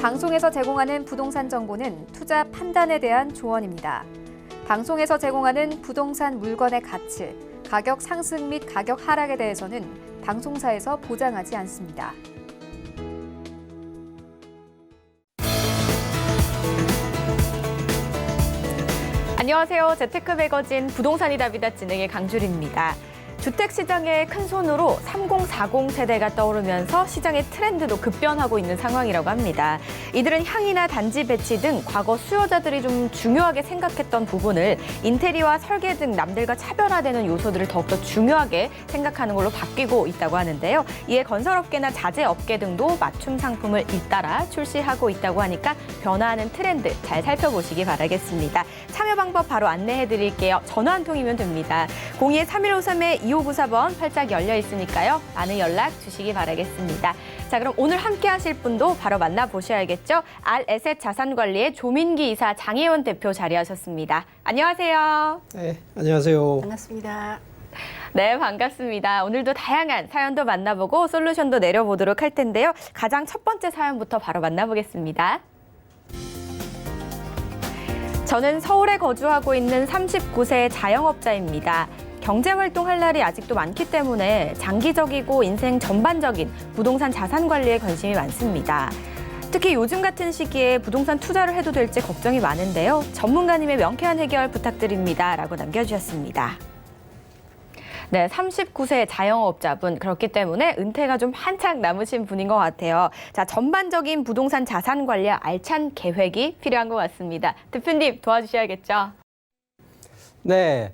방송에서 제공하는 부동산 정보는 투자 판단에 대한 조언입니다. 방송에서 제공하는 부동산 물건의 가치, 가격 상승 및 가격 하락에 대해서는 방송사에서 보장하지 않습니다. 안녕하세요. 재테크 매거진 부동산이 답이다 진행의 강주리입니다. 주택시장의 큰 손으로 3040 세대가 떠오르면서 시장의 트렌드도 급변하고 있는 상황이라고 합니다. 이들은 향이나 단지 배치 등 과거 수요자들이 좀 중요하게 생각했던 부분을 인테리어와 설계 등 남들과 차별화되는 요소들을 더욱더 중요하게 생각하는 걸로 바뀌고 있다고 하는데요. 이에 건설업계나 자재업계 등도 맞춤 상품을 잇따라 출시하고 있다고 하니까 변화하는 트렌드 잘 살펴보시기 바라겠습니다. 참여 방법 바로 안내해드릴게요. 전화 한 통이면 됩니다. 02-3153-2594번 활짝 열려 있으니까요. 많은 연락 주시기 바라겠습니다. 자, 그럼 오늘 함께 하실 분도 바로 만나보셔야겠죠. 알에셋 자산관리의 조민기 이사 장혜원 대표 자리하셨습니다. 안녕하세요. 네, 안녕하세요. 반갑습니다. 네, 반갑습니다. 오늘도 다양한 사연도 만나보고 솔루션도 내려보도록 할 텐데요. 가장 첫 번째 사연부터 바로 만나보겠습니다. 저는 서울에 거주하고 있는 39세 자영업자입니다. 경제활동 할 날이 아직도 많기 때문에 장기적이고 인생 전반적인 부동산 자산 관리에 관심이 많습니다. 특히 요즘 같은 시기에 부동산 투자를 해도 될지 걱정이 많은데요. 전문가님의 명쾌한 해결 부탁드립니다. 라고 남겨주셨습니다. 네, 39세 자영업자분, 그렇기 때문에 은퇴가 좀 한창 남으신 분인 것 같아요. 자, 전반적인 부동산 자산 관리와 알찬 계획이 필요한 것 같습니다. 대표님 도와주셔야겠죠? 네,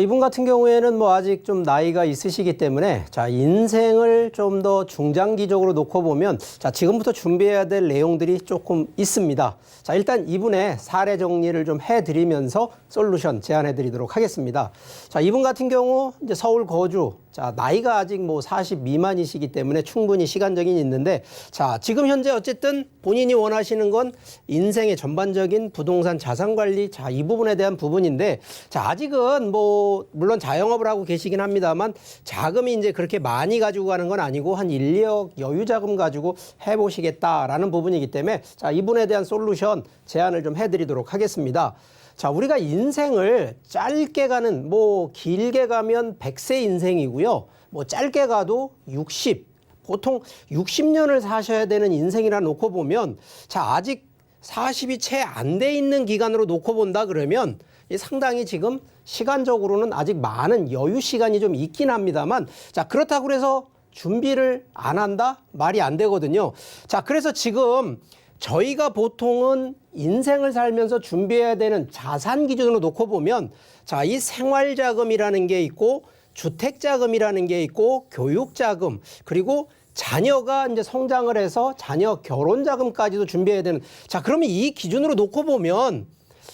이분 같은 경우에는 뭐 아직 좀 나이가 있으시기 때문에 자, 인생을 좀 더 중장기적으로 놓고 보면 자, 지금부터 준비해야 될 내용들이 조금 있습니다. 자, 일단 이분의 사례 정리를 좀 해드리면서 솔루션 제안해드리도록 하겠습니다. 자, 이분 같은 경우 이제 서울 거주, 자, 나이가 아직 뭐 40 미만이시기 때문에 충분히 시간적인 있는데 자, 지금 현재 어쨌든 본인이 원하시는 건 인생의 전반적인 부동산 자산 관리, 자, 이 부분에 대한 부분인데 자, 아직은 뭐 물론 자영업을 하고 계시긴 합니다만 자금이 이제 그렇게 많이 가지고 가는 건 아니고 한 1, 2억 여유 자금 가지고 해보시겠다라는 부분이기 때문에 자, 이분에 대한 솔루션 제안을 좀 해드리도록 하겠습니다. 자, 우리가 인생을 짧게 가는, 뭐, 길게 가면 100세 인생이고요. 뭐, 짧게 가도 60, 보통 60년을 사셔야 되는 인생이라 놓고 보면, 자, 아직 40이 채 안 돼 있는 기간으로 놓고 본다 그러면, 상당히 지금 시간적으로는 아직 많은 여유 시간이 좀 있긴 합니다만, 자, 그렇다고 해서 준비를 안 한다? 말이 안 되거든요. 자, 그래서 지금 저희가 보통은 인생을 살면서 준비해야 되는 자산 기준으로 놓고 보면 자, 이 생활자금이라는 게 있고 주택자금이라는 게 있고 교육자금 그리고 자녀가 이제 성장을 해서 자녀 결혼자금까지도 준비해야 되는 자, 그러면 이 기준으로 놓고 보면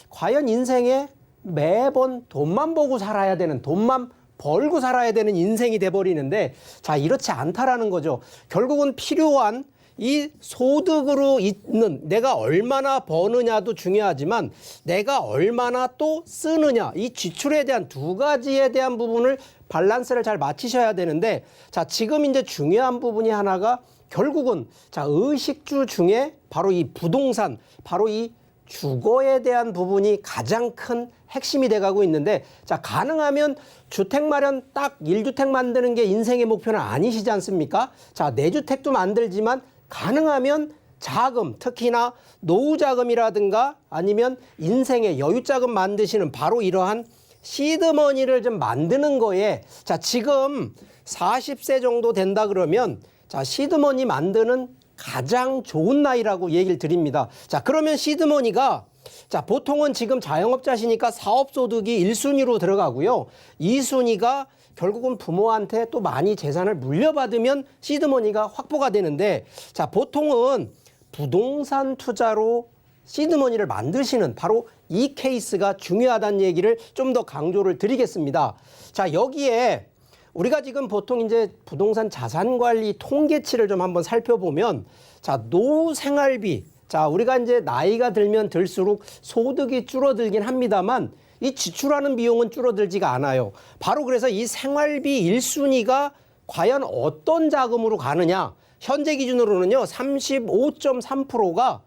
과연 인생에 매번 돈만 보고 살아야 되는 돈만 벌고 살아야 되는 인생이 돼버리는데 자, 이렇지 않다라는 거죠. 결국은 필요한 이 소득으로 있는 내가 얼마나 버느냐도 중요하지만 내가 얼마나 또 쓰느냐 이 지출에 대한 두 가지에 대한 부분을 밸런스를 잘 맞추셔야 되는데 자, 지금 이제 중요한 부분이 하나가 결국은 자, 의식주 중에 바로 이 부동산 바로 이 주거에 대한 부분이 가장 큰 핵심이 돼가고 있는데 자, 가능하면 주택 마련 딱 1주택 만드는 게 인생의 목표는 아니시지 않습니까? 자, 내주택도 만들지만 가능하면 자금, 특히나 노후자금이라든가 아니면 인생의 여유자금 만드시는 바로 이러한 시드머니를 좀 만드는 거에 자, 지금 40세 정도 된다 그러면 자, 시드머니 만드는 가장 좋은 나이라고 얘기를 드립니다. 자, 그러면 시드머니가 자, 보통은 지금 자영업자시니까 사업소득이 1순위로 들어가고요. 2순위가 결국은 부모한테 또 많이 재산을 물려받으면 시드머니가 확보가 되는데 자, 보통은 부동산 투자로 시드머니를 만드시는 바로 이 케이스가 중요하다는 얘기를 좀 더 강조를 드리겠습니다. 자, 여기에 우리가 지금 보통 이제 부동산 자산 관리 통계치를 좀 한번 살펴보면 자, 노후 생활비 자, 우리가 이제 나이가 들면 들수록 소득이 줄어들긴 합니다만 이 지출하는 비용은 줄어들지가 않아요. 바로 그래서 이 생활비 1순위가 과연 어떤 자금으로 가느냐? 현재 기준으로는요, 35.3%가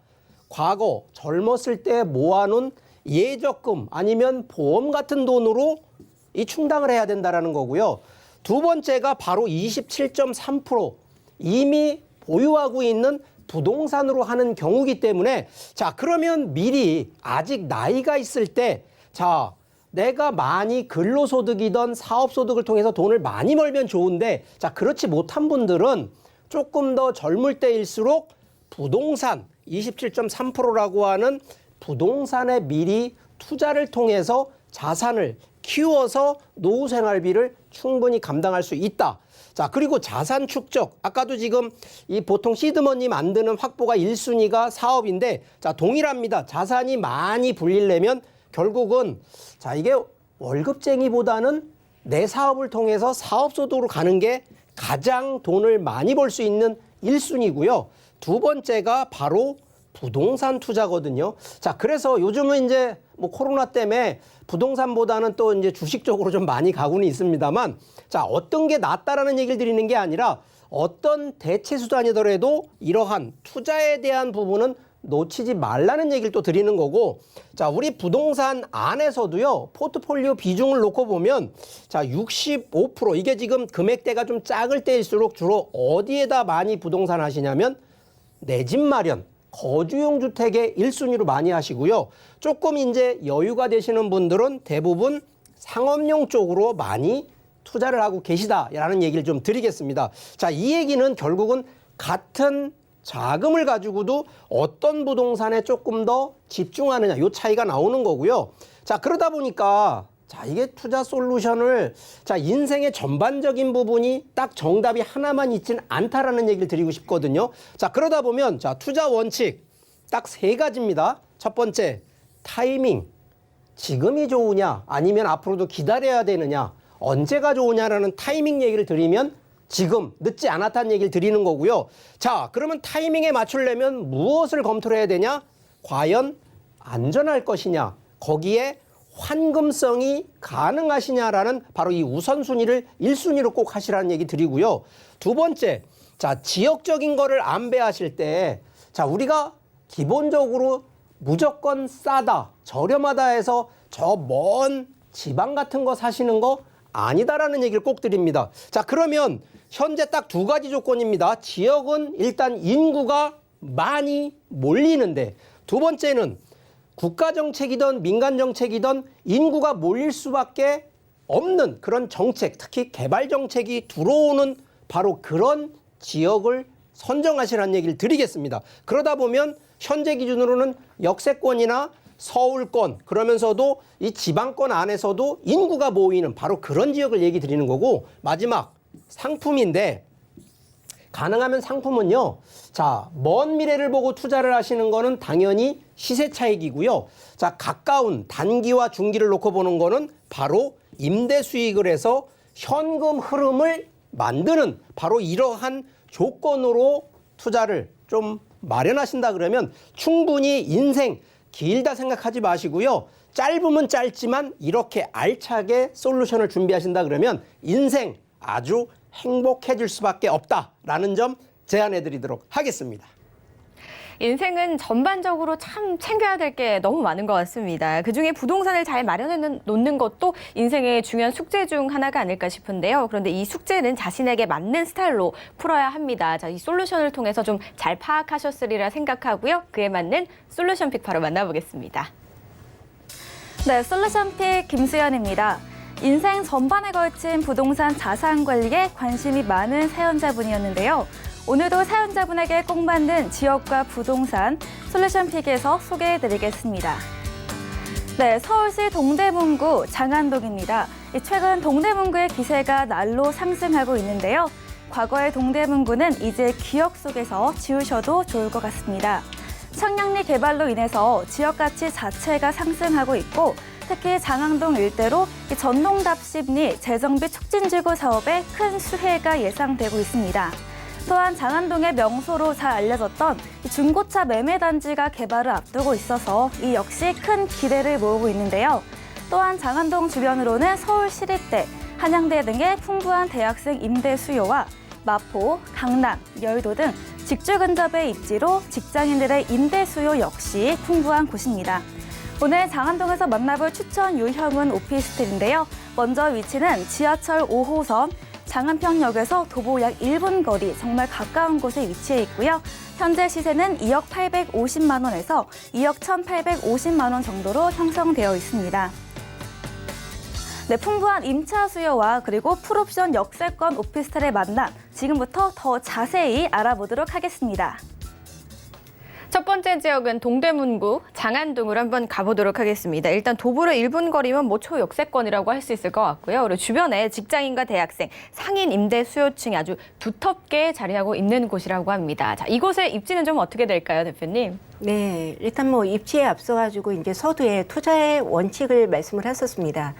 과거 젊었을 때 모아놓은 예적금 아니면 보험 같은 돈으로 이 충당을 해야 된다라는 거고요. 두 번째가 바로 27.3% 이미 보유하고 있는 부동산으로 하는 경우이기 때문에 자, 그러면 미리 아직 나이가 있을 때 자, 내가 많이 근로소득이든 사업소득을 통해서 돈을 많이 벌면 좋은데 자, 그렇지 못한 분들은 조금 더 젊을 때일수록 부동산 27.3%라고 하는 부동산에 미리 투자를 통해서 자산을 키워서 노후 생활비를 충분히 감당할 수 있다. 자, 그리고 자산 축적. 아까도 지금 이 보통 시드머니 만드는 확보가 1순위가 사업인데 자, 동일합니다. 자산이 많이 불리려면 결국은 자, 이게 월급쟁이보다는 내 사업을 통해서 사업소득으로 가는 게 가장 돈을 많이 벌 수 있는 1순위고요. 두 번째가 바로 부동산 투자거든요. 자, 그래서 요즘은 이제 뭐 코로나 때문에 부동산보다는 또 이제 주식 쪽으로 좀 많이 가고는 있습니다만 자, 어떤 게 낫다라는 얘기를 드리는 게 아니라 어떤 대체 수단이더라도 이러한 투자에 대한 부분은 놓치지 말라는 얘기를 또 드리는 거고 자, 우리 부동산 안에서도요, 포트폴리오 비중을 놓고 보면 자, 65% 이게 지금 금액대가 좀 작을 때일수록 주로 어디에다 많이 부동산 하시냐면 내 집 마련, 거주용 주택의 1순위로 많이 하시고요. 조금 이제 여유가 되시는 분들은 대부분 상업용 쪽으로 많이 투자를 하고 계시다라는 얘기를 좀 드리겠습니다. 자, 이 얘기는 결국은 같은 자금을 가지고도 어떤 부동산에 조금 더 집중하느냐, 요 차이가 나오는 거고요. 자, 그러다 보니까 자, 이게 투자 솔루션을 자, 인생의 전반적인 부분이 딱 정답이 하나만 있진 않다라는 얘기를 드리고 싶거든요. 자, 그러다 보면 자, 투자 원칙 딱 3가지입니다. 첫 번째, 타이밍. 지금이 좋으냐 아니면 앞으로도 기다려야 되느냐, 언제가 좋으냐라는 타이밍 얘기를 드리면 지금 늦지 않았다는 얘기를 드리는 거고요. 자, 그러면 타이밍에 맞추려면 무엇을 검토를 해야 되냐? 과연 안전할 것이냐? 거기에 환금성이 가능하시냐라는 바로 이 우선순위를 1순위로 꼭 하시라는 얘기 드리고요. 두 번째, 자, 지역적인 거를 안배하실 때 자, 우리가 기본적으로 무조건 싸다, 저렴하다 해서 저 먼 지방 같은 거 사시는 거 아니다라는 얘기를 꼭 드립니다. 자, 그러면 현재 딱 2가지 조건입니다. 지역은 일단 인구가 많이 몰리는데 두 번째는 국가정책이든 민간정책이든 인구가 몰릴 수밖에 없는 그런 정책, 특히 개발정책이 들어오는 바로 그런 지역을 선정하시라는 얘기를 드리겠습니다. 그러다 보면 현재 기준으로는 역세권이나 서울권, 그러면서도 이 지방권 안에서도 인구가 모이는 바로 그런 지역을 얘기 드리는 거고, 마지막 상품인데 가능하면 상품은요, 자, 먼 미래를 보고 투자를 하시는 거는 당연히 시세 차익이고요. 자, 가까운 단기와 중기를 놓고 보는 거는 바로 임대 수익을 해서 현금 흐름을 만드는 바로 이러한 조건으로 투자를 좀 마련하신다 그러면 충분히 인생 길다 생각하지 마시고요. 짧으면 짧지만 이렇게 알차게 솔루션을 준비하신다 그러면 인생 아주 행복해질 수밖에 없다라는 점 제안해 드리도록 하겠습니다. 인생은 전반적으로 참 챙겨야 될 게 너무 많은 것 같습니다. 그중에 부동산을 잘 마련해 놓는 것도 인생의 중요한 숙제 중 하나가 아닐까 싶은데요. 그런데 이 숙제는 자신에게 맞는 스타일로 풀어야 합니다. 자, 이 솔루션을 통해서 좀 잘 파악하셨으리라 생각하고요. 그에 맞는 솔루션 픽 바로 만나보겠습니다. 네, 솔루션 픽 김수연입니다. 인생 전반에 걸친 부동산 자산 관리에 관심이 많은 사연자분이었는데요. 오늘도 사연자분에게 꼭 맞는 지역과 부동산 솔루션 픽에서 소개해드리겠습니다. 네, 서울시 동대문구 장안동입니다. 최근 동대문구의 기세가 날로 상승하고 있는데요. 과거의 동대문구는 이제 기억 속에서 지우셔도 좋을 것 같습니다. 청량리 개발로 인해서 지역 가치 자체가 상승하고 있고, 특히 장안동 일대로 전동답십리 재정비 촉진지구 사업에 큰 수혜가 예상되고 있습니다. 또한 장안동의 명소로 잘 알려졌던 중고차 매매단지가 개발을 앞두고 있어서 이 역시 큰 기대를 모으고 있는데요. 또한 장안동 주변으로는 서울시립대, 한양대 등의 풍부한 대학생 임대 수요와 마포, 강남, 여의도 등 직주 근접의 입지로 직장인들의 임대 수요 역시 풍부한 곳입니다. 오늘 장안동에서 만나볼 추천 유형은 오피스텔인데요. 먼저 위치는 지하철 5호선 장안평역에서 도보 약 1분 거리 정말 가까운 곳에 위치해 있고요. 현재 시세는 2억 850만 원에서 2억 1,850만 원 정도로 형성되어 있습니다. 네, 풍부한 임차 수요와 그리고 풀옵션 역세권 오피스텔의 만남, 지금부터 더 자세히 알아보도록 하겠습니다. 첫 번째 지역은 동대문구 장안동으로 한번 가보도록 하겠습니다. 일단 도보로 1분 거리면 뭐 초역세권이라고 할 수 있을 것 같고요. 그리고 주변에 직장인과 대학생, 상인 임대 수요층이 아주 두텁게 자리하고 있는 곳이라고 합니다. 자, 이곳의 입지는 좀 어떻게 될까요, 대표님? 네, 일단 뭐 입지에 앞서가지고 이제 서두에 투자의 원칙을 말씀을 했었습니다.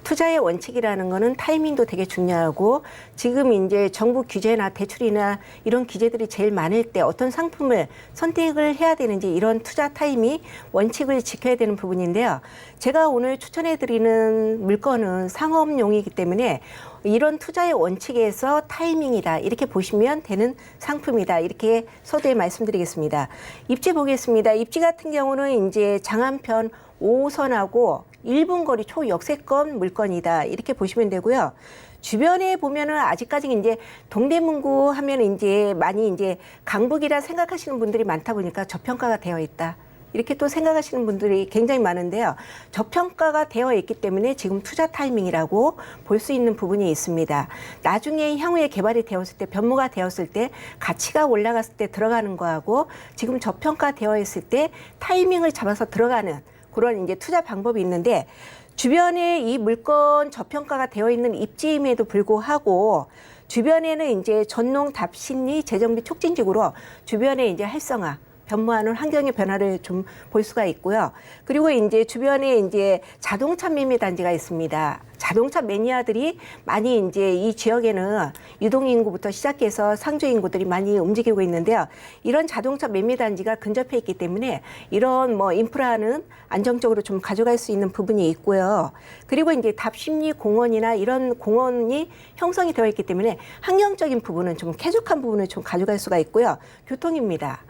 투자의 원칙이라는 거는 타이밍도 되게 중요하고 지금 이제 정부 규제나 대출이나 이런 규제들이 제일 많을 때 어떤 상품을 선택을 해야 되는지 이런 투자 타임이 원칙을 지켜야 되는 부분인데요. 제가 오늘 추천해드리는 물건은 상업용이기 때문에 이런 투자의 원칙에서 타이밍이다 이렇게 보시면 되는 상품이다 이렇게 서두에 말씀드리겠습니다. 입지 보겠습니다. 입지 같은 경우는 이제 장안편 5호선하고 1분 거리 초역세권 물건이다 이렇게 보시면 되고요. 주변에 보면은 아직까지 이제 동대문구 하면 이제 많이 이제 강북이라 생각하시는 분들이 많다 보니까 저평가가 되어 있다. 이렇게 또 생각하시는 분들이 굉장히 많은데요. 저평가가 되어 있기 때문에 지금 투자 타이밍이라고 볼 수 있는 부분이 있습니다. 나중에 향후에 개발이 되었을 때, 변모가 되었을 때, 가치가 올라갔을 때 들어가는 거하고 지금 저평가 되어 있을 때 타이밍을 잡아서 들어가는 그런 이제 투자 방법이 있는데 주변에 이 물건 저평가가 되어 있는 입지임에도 불구하고 주변에는 이제 전농 답심리 재정비 촉진적으로 주변에 이제 활성화 변모하는 환경의 변화를 좀 볼 수가 있고요. 그리고 이제 주변에 이제 자동차 매매 단지가 있습니다. 자동차 매니아들이 많이 이제 이 지역에는 유동 인구부터 시작해서 상주 인구들이 많이 움직이고 있는데요. 이런 자동차 매매 단지가 근접해 있기 때문에 이런 뭐 인프라는 안정적으로 좀 가져갈 수 있는 부분이 있고요. 그리고 이제 답심리 공원이나 이런 공원이 형성이 되어 있기 때문에 환경적인 부분은 좀 쾌적한 부분을 좀 가져갈 수가 있고요. 교통입니다.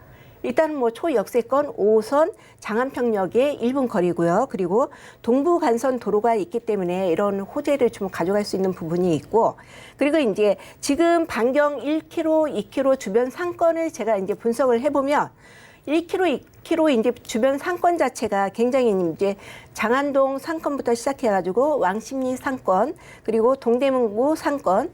일단 뭐 초역세권 5호선 장안평역의 1분 거리고요. 그리고 동부간선 도로가 있기 때문에 이런 호재를 좀 가져갈 수 있는 부분이 있고 그리고 이제 지금 반경 1km, 2km 주변 상권을 제가 이제 분석을 해보면 1km, 2km 이제 주변 상권 자체가 굉장히 이제 장안동 상권부터 시작해가지고 왕십리 상권 그리고 동대문구 상권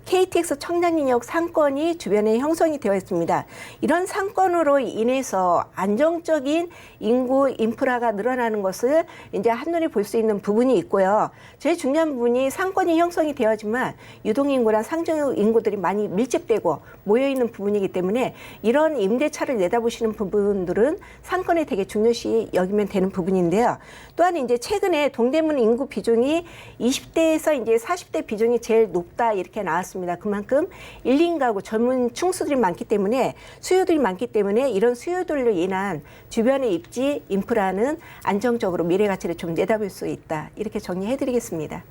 KTX 청량리역 상권이 주변에 형성이 되어 있습니다. 이런 상권으로 인해서 안정적인 인구 인프라가 늘어나는 것을 이제 한눈에 볼 수 있는 부분이 있고요. 제일 중요한 부분이 상권이 형성이 되어지만 유동인구랑 상주 인구들이 많이 밀집되고 모여있는 부분이기 때문에 이런 임대차를 내다보시는 부분들은 상권에 되게 중요시 여기면 되는 부분인데요. 또한 이제 최근에 동대문 인구 비중이 20대에서 이제 40대 비중이 제일 높다 이렇게 나왔습니다. 그만큼 1인 가구 젊은 충수들이 많기 때문에 수요들이 많기 때문에 이런 수요들로 인한 주변의 입지 인프라는 안정적으로 미래 가치를 좀 내다볼 수 있다. 이렇게 정리해드리겠습니다.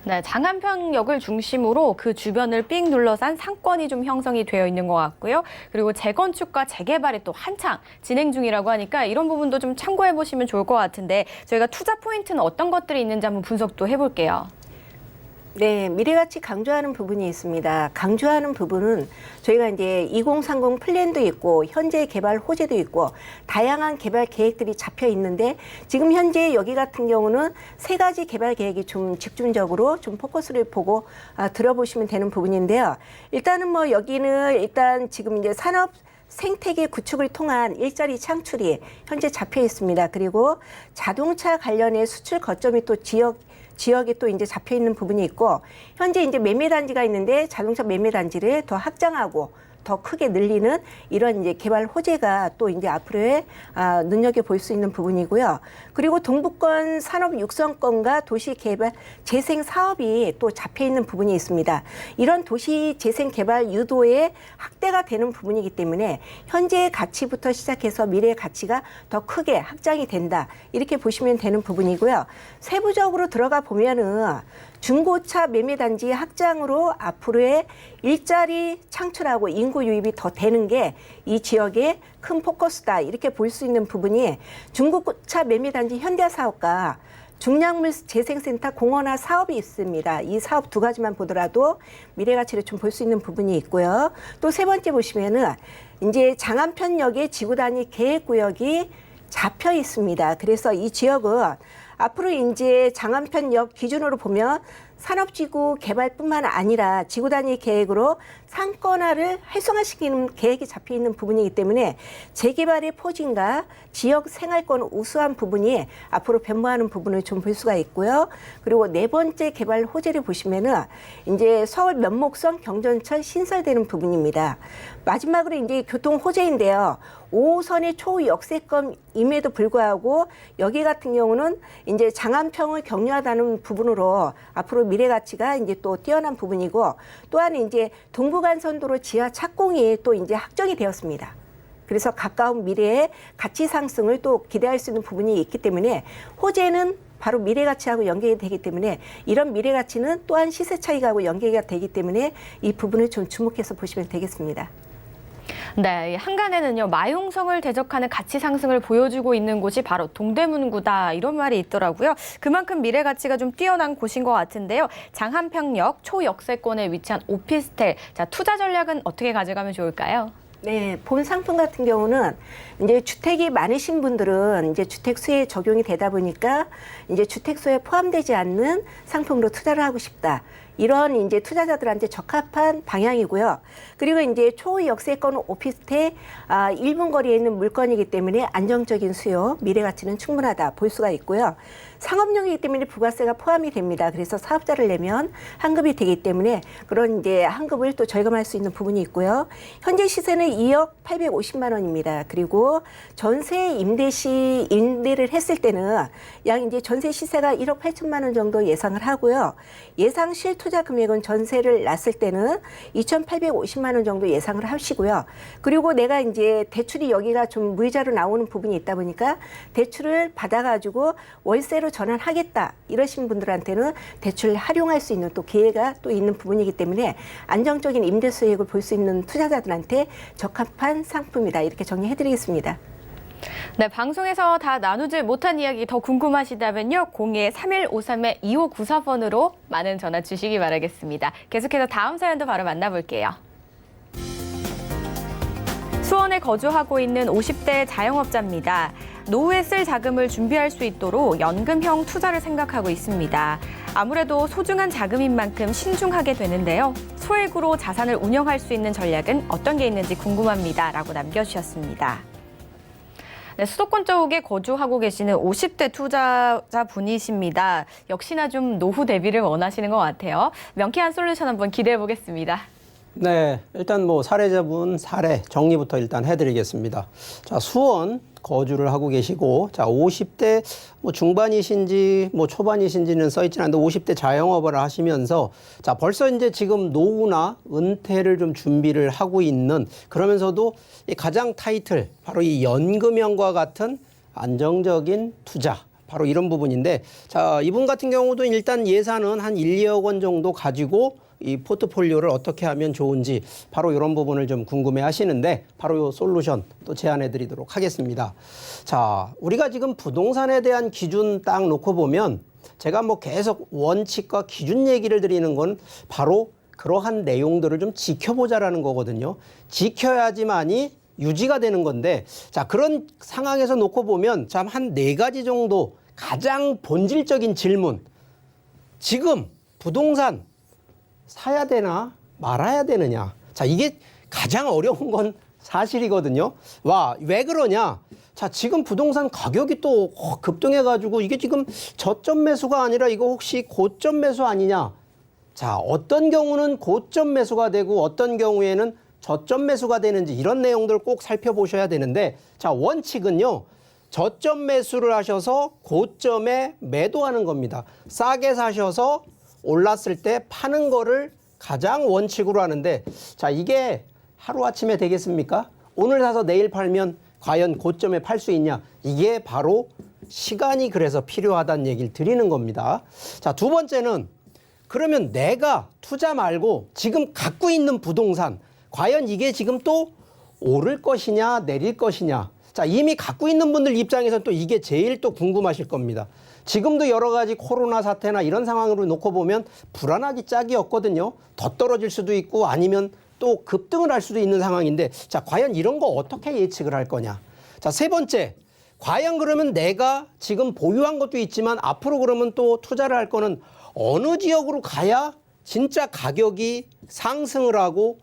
네, 장안평역을 중심으로 그 주변을 삥 둘러싼 상권이 좀 형성이 되어 있는 것 같고요. 그리고 재건축과 재개발이 또 한창 진행 중이라고 하니까 이런 부분도 좀 참고해 보시면 좋을 것 같은데 저희가 투자 포인트는 어떤 것들이 있는지 한번 분석도 해볼게요. 네, 미래가치 강조하는 부분이 있습니다. 강조하는 부분은 저희가 이제 2030 플랜도 있고 현재 개발 호재도 있고 다양한 개발 계획들이 잡혀 있는데 지금 현재 여기 같은 경우는 세 가지 개발 계획이 좀 집중적으로 좀 포커스를 보고 들어보시면 되는 부분인데요. 일단은 뭐 여기는 일단 지금 이제 산업 생태계 구축을 통한 일자리 창출이 현재 잡혀 있습니다. 그리고 자동차 관련의 수출 거점이 또 지역에 또 이제 잡혀 있는 부분이 있고 현재 이제 매매 단지가 있는데 자동차 매매 단지를 더 확장하고 더 크게 늘리는 이런 이제 개발 호재가 또 이제 앞으로의 눈여겨 볼 수 있는 부분이고요. 그리고 동부권 산업 육성권과 도시 개발 재생 사업이 또 잡혀 있는 부분이 있습니다. 이런 도시 재생 개발 유도에 확대가 되는 부분이기 때문에 현재의 가치부터 시작해서 미래의 가치가 더 크게 확장이 된다. 이렇게 보시면 되는 부분이고요. 세부적으로 들어가 보면은 중고차 매매단지 확장으로 앞으로의 일자리 창출하고 인구 유입이 더 되는 게 이 지역의 큰 포커스다. 이렇게 볼 수 있는 부분이 중고차 매매단지 현대사업과 중량물 재생센터 공원화 사업이 있습니다. 이 사업 두 가지만 보더라도 미래 가치를 좀 볼 수 있는 부분이 있고요. 또 세 번째 보시면은 이제 장안편역의 지구 단위 계획 구역이 잡혀 있습니다. 그래서 이 지역은 앞으로 이제 장안편역 기준으로 보면 산업지구 개발뿐만 아니라 지구 단위 계획으로 상권화를 활성화시키는 계획이 잡혀 있는 부분이기 때문에 재개발의 포진과 지역 생활권 우수한 부분이 앞으로 변모하는 부분을 좀 볼 수가 있고요. 그리고 네 번째 개발 호재를 보시면은 이제 서울 면목선 경전철 신설되는 부분입니다. 마지막으로 이제 교통 호재인데요. 5호선의 초역세권임에도 불구하고 여기 같은 경우는 이제 장안평을 격려하다는 부분으로 앞으로 미래 가치가 이제 또 뛰어난 부분이고 또한 이제 동부간선도로 지하 착공이 또 이제 확정이 되었습니다. 그래서 가까운 미래에 가치 상승을 또 기대할 수 있는 부분이 있기 때문에 호재는 바로 미래 가치하고 연계가 되기 때문에 이런 미래 가치는 또한 시세 차익하고 연계가 되기 때문에 이 부분을 좀 주목해서 보시면 되겠습니다. 네, 한간에는요, 마용성을 대적하는 가치 상승을 보여주고 있는 곳이 바로 동대문구다, 이런 말이 있더라고요. 그만큼 미래 가치가 좀 뛰어난 곳인 것 같은데요. 장안평역 초역세권에 위치한 오피스텔, 자, 투자 전략은 어떻게 가져가면 좋을까요? 네, 본 상품 같은 경우는 이제 주택이 많으신 분들은 이제 주택수에 적용이 되다 보니까 이제 주택수에 포함되지 않는 상품으로 투자를 하고 싶다. 이런 이제 투자자들한테 적합한 방향이고요. 그리고 이제 초역세권 오피스텔 1분 거리에 있는 물건이기 때문에 안정적인 수요, 미래 가치는 충분하다 볼 수가 있고요. 상업용이기 때문에 부가세가 포함이 됩니다. 그래서 사업자를 내면 환급이 되기 때문에 그런 이제 환급을 또 절감할 수 있는 부분이 있고요. 현재 시세는 2억 850만 원입니다. 그리고 전세 임대를 했을 때는 약 이제 전세 시세가 1억 8천만 원 정도 예상을 하고요. 예상 실투자 금액은 전세를 놨을 때는 2,850만 원 정도 예상을 하시고요. 그리고 내가 이제 대출이 여기가 좀 무이자로 나오는 부분이 있다 보니까 대출을 받아가지고 월세로 전환하겠다 이러신 분들한테는 대출을 활용할 수 있는 또 기회가 또 있는 부분이기 때문에 안정적인 임대 수익을 볼 수 있는 투자자들한테 적합한 상품이다 이렇게 정리해드리겠습니다. 네, 방송에서 다 나누지 못한 이야기 더 궁금하시다면요. 02-3153-2594번으로 많은 전화 주시기 바라겠습니다. 계속해서 다음 사연도 바로 만나볼게요. 수원에 거주하고 있는 50대 자영업자입니다. 노후에 쓸 자금을 준비할 수 있도록 연금형 투자를 생각하고 있습니다. 아무래도 소중한 자금인 만큼 신중하게 되는데요. 소액으로 자산을 운영할 수 있는 전략은 어떤 게 있는지 궁금합니다. 라고 남겨주셨습니다. 네, 수도권 쪽에 거주하고 계시는 50대 투자자분이십니다. 역시나 좀 노후 대비를 원하시는 것 같아요. 명쾌한 솔루션 한번 기대해 보겠습니다. 네, 일단 뭐 사례자분 사례 정리부터 일단 해드리겠습니다. 자, 수원 거주를 하고 계시고, 자, 50대 뭐 중반이신지 뭐 초반이신지는 써있지는 않는데 50대 자영업을 하시면서 자, 벌써 이제 지금 노후나 은퇴를 좀 준비를 하고 있는, 그러면서도 이 가장 타이틀 바로 이 연금형과 같은 안정적인 투자, 바로 이런 부분인데, 자, 이분 같은 경우도 일단 예산은 한 1, 2억 원 정도 가지고 이 포트폴리오를 어떻게 하면 좋은지 바로 이런 부분을 좀 궁금해 하시는데 바로 이 솔루션 또 제안해 드리도록 하겠습니다. 자, 우리가 지금 부동산에 대한 기준 딱 놓고 보면 제가 뭐 계속 원칙과 기준 얘기를 드리는 건 바로 그러한 내용들을 좀 지켜보자라는 거거든요. 지켜야지만이 유지가 되는 건데, 자, 그런 상황에서 놓고 보면 참 한 4가지 정도 가장 본질적인 질문. 지금 부동산 사야 되나 말아야 되느냐. 자, 이게 가장 어려운 건 사실이거든요. 왜 그러냐. 자, 지금 부동산 가격이 또 급등해가지고 이게 지금 저점 매수가 아니라 이거 혹시 고점 매수 아니냐. 자, 어떤 경우는 고점 매수가 되고 어떤 경우에는 저점 매수가 되는지 이런 내용들 꼭 살펴보셔야 되는데, 자, 원칙은요. 저점 매수를 하셔서 고점에 매도하는 겁니다. 싸게 사셔서 올랐을 때 파는 거를 가장 원칙으로 하는데, 자, 이게 하루아침에 되겠습니까? 오늘 사서 내일 팔면 과연 고점에 팔 수 있냐? 이게 바로 시간이 그래서 필요하다는 얘기를 드리는 겁니다. 자, 두 번째는 그러면 내가 투자 말고 지금 갖고 있는 부동산, 과연 이게 지금 또 오를 것이냐 내릴 것이냐. 자, 이미 갖고 있는 분들 입장에서는 또 이게 제일 또 궁금하실 겁니다. 지금도 여러 가지 코로나 사태나 이런 상황으로 놓고 보면 불안하기 짝이 없거든요. 더 떨어질 수도 있고 아니면 또 급등을 할 수도 있는 상황인데, 자, 과연 이런 거 어떻게 예측을 할 거냐. 자, 세 번째, 과연 그러면 내가 지금 보유한 것도 있지만 앞으로 그러면 또 투자를 할 거는 어느 지역으로 가야 진짜 가격이 상승을 하고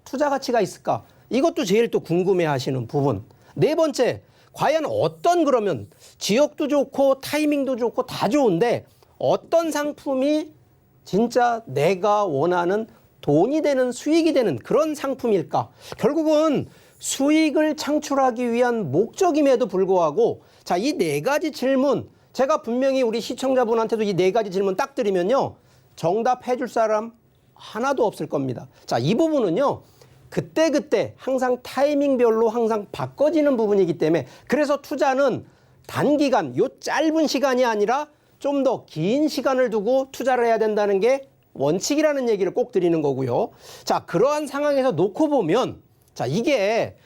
투자 가치가 있을까? 이것도 제일 또 궁금해 하시는 부분. 네 번째, 과연 어떤 그러면 지역도 좋고 타이밍도 좋고 다 좋은데 어떤 상품이 진짜 내가 원하는 돈이 되는 수익이 되는 그런 상품일까? 결국은 수익을 창출하기 위한 목적임에도 불구하고, 자, 이 네 가지 질문 제가 분명히 우리 시청자분한테도 이 네 가지 질문 딱 드리면요, 정답해 줄 사람 하나도 없을 겁니다. 자, 이 부분은요, 그때그때 항상 타이밍별로 항상 바꿔지는 부분이기 때문에, 그래서 투자는 단기간, 요 짧은 시간이 아니라 좀 더 긴 시간을 두고 투자를 해야 된다는 게 원칙이라는 얘기를 꼭 드리는 거고요. 자, 그러한 상황에서 놓고 보면, 자, 이게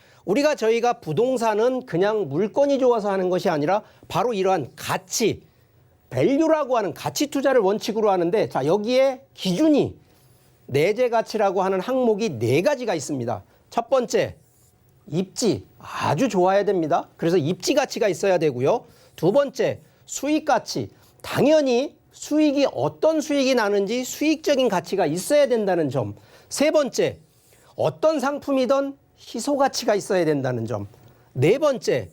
저희가 부동산은 그냥 물건이 좋아서 하는 것이 아니라 바로 이러한 가치, 밸류라고 하는 가치 투자를 원칙으로 하는데, 자, 여기에 기준이 내재 가치라고 하는 항목이 네 가지가 있습니다. 첫 번째, 입지 아주 좋아야 됩니다. 그래서 입지 가치가 있어야 되고요. 두 번째, 수익 가치. 당연히 수익이 어떤 수익이 나는지 수익적인 가치가 있어야 된다는 점. 세 번째, 어떤 상품이든 희소 가치가 있어야 된다는 점. 네 번째,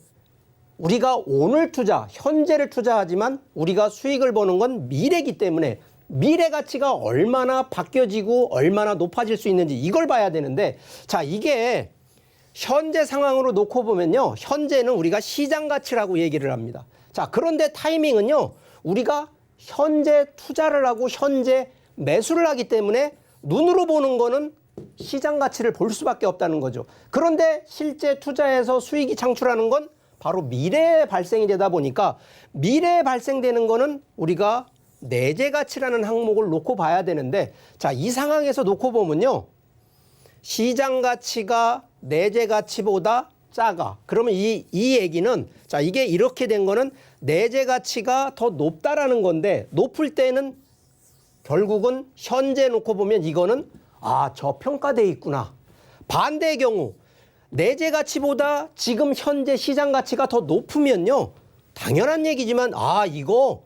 우리가 오늘 투자, 현재를 투자하지만 우리가 수익을 보는 건 미래이기 때문에 미래 가치가 얼마나 바뀌어지고 얼마나 높아질 수 있는지 이걸 봐야 되는데, 자, 이게 현재 상황으로 놓고 보면요, 현재는 우리가 시장 가치라고 얘기를 합니다. 자, 그런데 타이밍은요, 우리가 현재 투자를 하고 현재 매수를 하기 때문에 눈으로 보는 거는 시장 가치를 볼 수밖에 없다는 거죠. 그런데 실제 투자해서 수익이 창출하는 건 바로 미래에 발생이 되다 보니까, 미래에 발생되는 거는 우리가 내재 가치라는 항목을 놓고 봐야 되는데, 자, 이 상황에서 놓고 보면요, 시장 가치가 내재 가치보다 작아. 그러면 이 얘기는, 자, 이게 이렇게 된 거는 내재 가치가 더 높다라는 건데, 높을 때는 결국은 현재 놓고 보면 이거는 저평가돼 있구나. 반대의 경우 내재 가치보다 지금 현재 시장 가치가 더 높으면요, 당연한 얘기지만 이거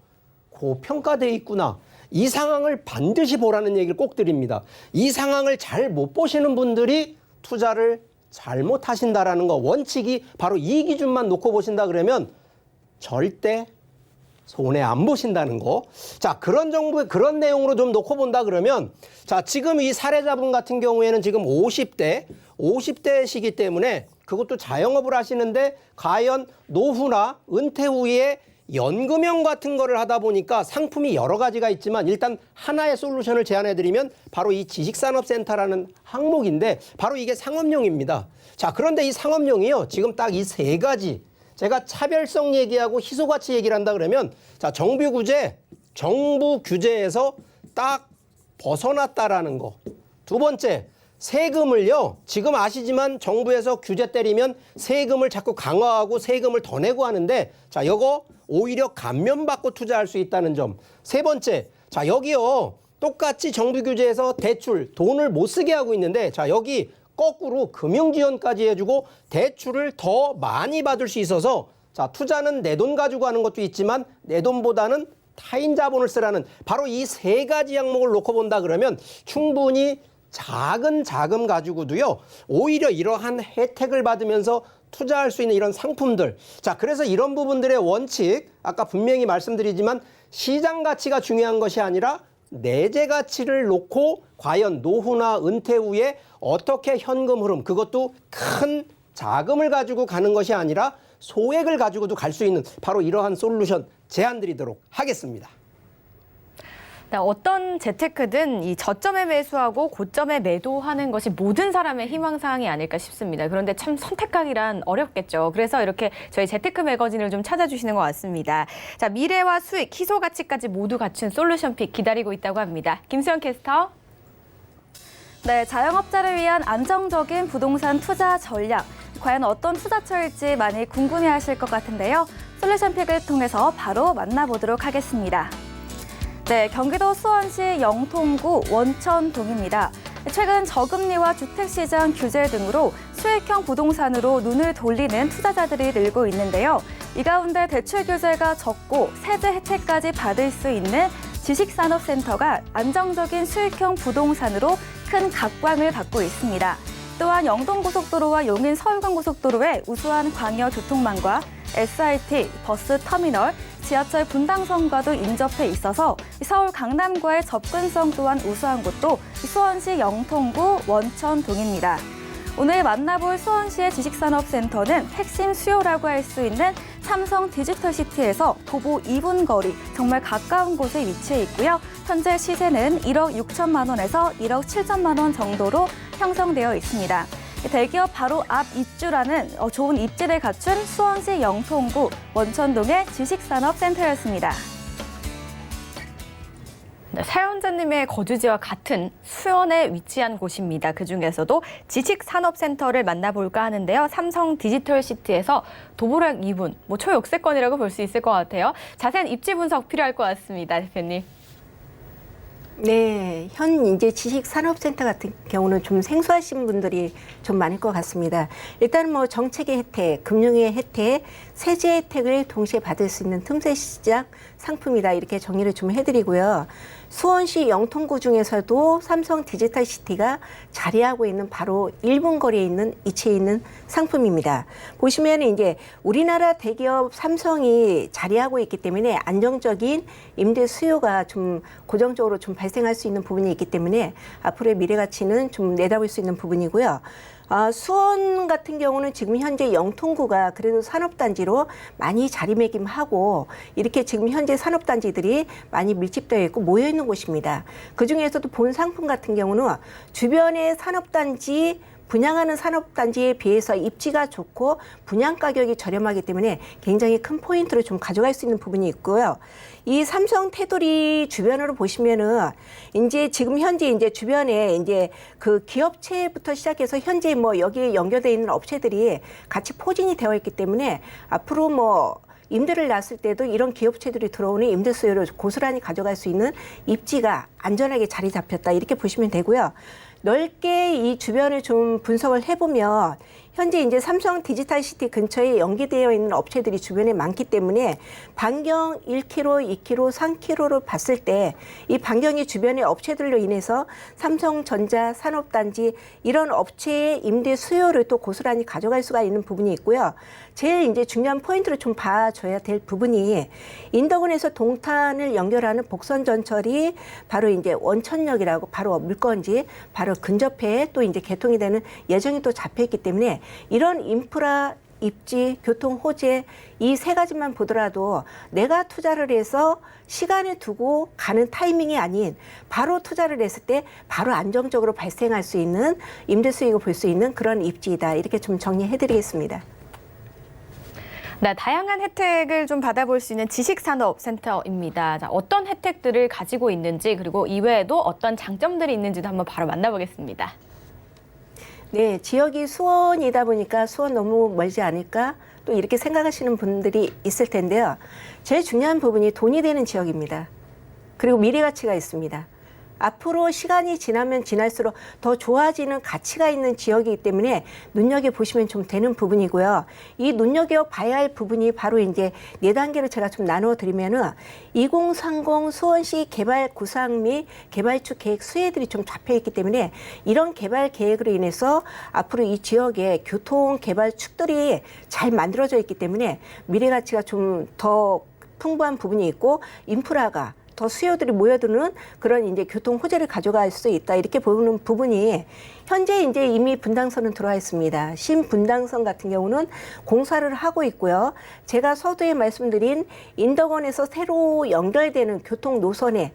고평가돼 있구나. 이 상황을 반드시 보라는 얘기를 꼭 드립니다. 이 상황을 잘 못 보시는 분들이 투자를 잘못하신다라는 거, 원칙이 바로 이 기준만 놓고 보신다 그러면 절대 손해 안 보신다는 거. 자, 그런 그런 내용으로 좀 놓고 본다 그러면, 자, 지금 이 사례자분 같은 경우에는 지금 50대시기 때문에 그것도 자영업을 하시는데, 과연 노후나 은퇴 후에 연금형 같은 거를 하다 보니까 상품이 여러 가지가 있지만 일단 하나의 솔루션을 제안해드리면 바로 이 지식산업센터라는 항목인데, 바로 이게 상업용입니다. 자, 그런데 이 상업용이요, 지금 딱 이 세 가지, 제가 차별성 얘기하고 희소가치 얘기를 한다 그러면, 자, 정부 규제에서 딱 벗어났다라는 거. 두 번째, 세금을요, 지금 아시지만 정부에서 규제 때리면 세금을 자꾸 강화하고 세금을 더 내고 하는데, 자, 요거 오히려 감면받고 투자할 수 있다는 점. 세 번째, 자, 여기요, 똑같이 정부 규제에서 대출, 돈을 못 쓰게 하고 있는데, 자, 여기 거꾸로 금융지원까지 해주고 대출을 더 많이 받을 수 있어서, 자, 투자는 내 돈 가지고 하는 것도 있지만 내 돈보다는 타인 자본을 쓰라는, 바로 이 세 가지 항목을 놓고 본다 그러면 충분히 작은 자금 가지고도요, 오히려 이러한 혜택을 받으면서 투자할 수 있는 이런 상품들. 자, 그래서 이런 부분들의 원칙, 아까 분명히 말씀드리지만 시장 가치가 중요한 것이 아니라 내재 가치를 놓고 과연 노후나 은퇴 후에 어떻게 현금 흐름, 그것도 큰 자금을 가지고 가는 것이 아니라 소액을 가지고도 갈 수 있는 바로 이러한 솔루션 제안드리도록 하겠습니다. 네, 어떤 재테크든 이 저점에 매수하고 고점에 매도하는 것이 모든 사람의 희망사항이 아닐까 싶습니다. 그런데 참 선택하기란 어렵겠죠. 그래서 이렇게 저희 재테크 매거진을 좀 찾아주시는 것 같습니다. 자, 미래와 수익, 희소 가치까지 모두 갖춘 솔루션 픽 기다리고 있다고 합니다. 김수영 캐스터. 네, 자영업자를 위한 안정적인 부동산 투자 전략. 과연 어떤 투자처일지 많이 궁금해하실 것 같은데요. 솔루션 픽을 통해서 바로 만나보도록 하겠습니다. 네, 경기도 수원시 영통구 원천동입니다. 최근 저금리와 주택시장 규제 등으로 수익형 부동산으로 눈을 돌리는 투자자들이 늘고 있는데요. 이 가운데 대출 규제가 적고 세제 혜택까지 받을 수 있는 지식산업센터가 안정적인 수익형 부동산으로 큰 각광을 받고 있습니다. 또한 영동고속도로와 용인 서울간고속도로에 우수한 광역교통망과 SRT, 버스터미널, 지하철 분당선과도 인접해 있어서 서울 강남과의 접근성 또한 우수한 곳도 수원시 영통구 원천동입니다. 오늘 만나볼 수원시의 지식산업센터는 핵심 수요라고 할 수 있는 삼성 디지털시티에서 도보 2분 거리, 정말 가까운 곳에 위치해 있고요. 현재 시세는 1억 6천만 원에서 1억 7천만 원 정도로 형성되어 있습니다. 대기업 바로 앞 입주라는 좋은 입지를 갖춘 수원시 영통구 원천동의 지식산업센터였습니다. 네, 사연자님의 거주지와 같은 수원에 위치한 곳입니다. 그중에서도 지식산업센터를 만나볼까 하는데요. 삼성 디지털시티에서 도보락 2분, 초역세권이라고 볼 수 있을 것 같아요. 자세한 입지 분석 필요할 것 같습니다, 대표님. 네, 이제 지식산업센터 같은 경우는 좀 생소하신 분들이 좀 많을 것 같습니다. 일단은 정책의 혜택, 금융의 혜택, 세제 혜택을 동시에 받을 수 있는 틈새 시장 상품이다. 이렇게 정리를 좀 해드리고요. 수원시 영통구 중에서도 삼성 디지털시티가 자리하고 있는 바로 1분 거리에 있는 위치해 있는 상품입니다. 보시면 이제 우리나라 대기업 삼성이 자리하고 있기 때문에 안정적인 임대 수요가 좀 고정적으로 좀 발생할 수 있는 부분이 있기 때문에 앞으로의 미래 가치는 좀 내다볼 수 있는 부분이고요. 수원 같은 경우는 지금 현재 영통구가 그래도 산업단지로 많이 자리매김하고 이렇게 지금 현재 산업단지들이 많이 밀집되어 있고 모여 있는 곳입니다. 그중에서도 본 상품 같은 경우는 주변의 산업단지 분양하는 산업단지에 비해서 입지가 좋고 분양 가격이 저렴하기 때문에 굉장히 큰 포인트를 좀 가져갈 수 있는 부분이 있고요. 이 삼성 테두리 주변으로 보시면은 이제 지금 현재 이제 주변에 이제 그 기업체부터 시작해서 현재 여기에 연결되어 있는 업체들이 같이 포진이 되어 있기 때문에 앞으로 임대를 놨을 때도 이런 기업체들이 들어오는 임대 수요를 고스란히 가져갈 수 있는 입지가 안전하게 자리 잡혔다. 이렇게 보시면 되고요. 넓게 이 주변을 좀 분석을 해보면 현재 이제 삼성 디지털시티 근처에 연계되어 있는 업체들이 주변에 많기 때문에 반경 1km, 2km, 3km를 봤을 때 이 반경이 주변의 업체들로 인해서 삼성전자, 산업단지 이런 업체의 임대 수요를 또 고스란히 가져갈 수가 있는 부분이 있고요. 제일 이제 중요한 포인트를 좀 봐줘야 될 부분이 인덕원에서 동탄을 연결하는 복선전철이 바로 이제 원천역이라고 바로 물건지 바로 근접해 또 이제 개통이 되는 예정이 또 잡혀있기 때문에 이런 인프라, 입지, 교통, 호재 이 세 가지만 보더라도 내가 투자를 해서 시간을 두고 가는 타이밍이 아닌 바로 투자를 했을 때 바로 안정적으로 발생할 수 있는 임대 수익을 볼 수 있는 그런 입지이다. 이렇게 좀 정리해드리겠습니다. 네, 다양한 혜택을 좀 받아볼 수 있는 지식산업센터입니다. 자, 어떤 혜택들을 가지고 있는지 그리고 이외에도 어떤 장점들이 있는지도 한번 바로 만나보겠습니다. 네, 지역이 수원이다 보니까 수원 너무 멀지 않을까? 또 이렇게 생각하시는 분들이 있을 텐데요. 제일 중요한 부분이 돈이 되는 지역입니다. 그리고 미래 가치가 있습니다. 앞으로 시간이 지나면 지날수록 더 좋아지는 가치가 있는 지역이기 때문에 눈여겨보시면 좀 되는 부분이고요. 이 눈여겨봐야 할 부분이 바로 이제 4단계로 제가 좀 나눠드리면은 2030 수원시 개발 구상 및 개발축 계획 수혜들이 좀 잡혀있기 때문에 이런 개발 계획으로 인해서 앞으로 이 지역의 교통 개발축들이 잘 만들어져 있기 때문에 미래 가치가 좀 더 풍부한 부분이 있고 인프라가 더 수요들이 모여드는 그런 이제 교통 호재를 가져갈 수 있다. 이렇게 보는 부분이 현재 이제 이미 분당선은 들어와 있습니다. 신분당선 같은 경우는 공사를 하고 있고요. 제가 서두에 말씀드린 인덕원에서 새로 연결되는 교통 노선에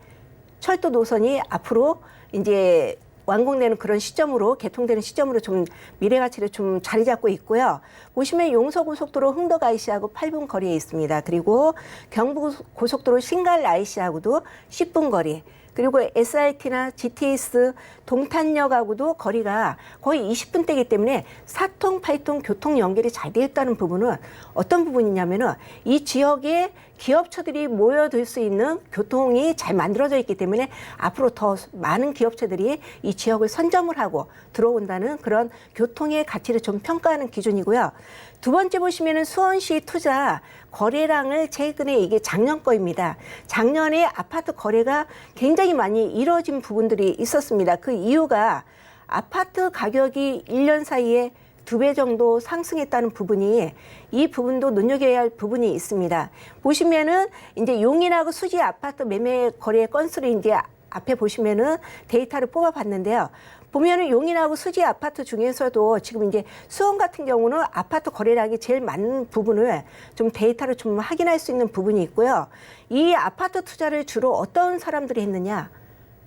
철도 노선이 앞으로 이제 완공되는 그런 시점으로 개통되는 시점으로 좀 미래 가치를 좀 자리 잡고 있고요. 보시면 용서고속도로 흥덕 IC하고 8분 거리에 있습니다. 그리고 경부고속도로 신갈 IC하고도 10분 거리. 그리고 SRT나 GTS 동탄역하고도 거리가 거의 20분대이기 때문에 4통, 8통 교통 연결이 잘 되어 있다는 부분은 어떤 부분이냐면은 이 지역에 기업체들이 모여들 수 있는 교통이 잘 만들어져 있기 때문에 앞으로 더 많은 기업체들이 이 지역을 선점을 하고 들어온다는 그런 교통의 가치를 좀 평가하는 기준이고요. 두 번째 보시면은 수원시 투자 거래량을 최근에 이게 작년 거입니다. 작년에 아파트 거래가 굉장히 많이 이뤄진 부분들이 있었습니다. 그 이유가 아파트 가격이 1년 사이에 2배 정도 상승했다는 부분이 이 부분도 눈여겨야 할 부분이 있습니다. 보시면은 이제 용인하고 수지 아파트 매매 거래 건수를 이제 앞에 보시면은 데이터를 뽑아봤는데요. 보면은 용인하고 수지 아파트 중에서도 지금 이제 수원 같은 경우는 아파트 거래량이 제일 많은 부분을 좀 데이터를 좀 확인할 수 있는 부분이 있고요. 이 아파트 투자를 주로 어떤 사람들이 했느냐?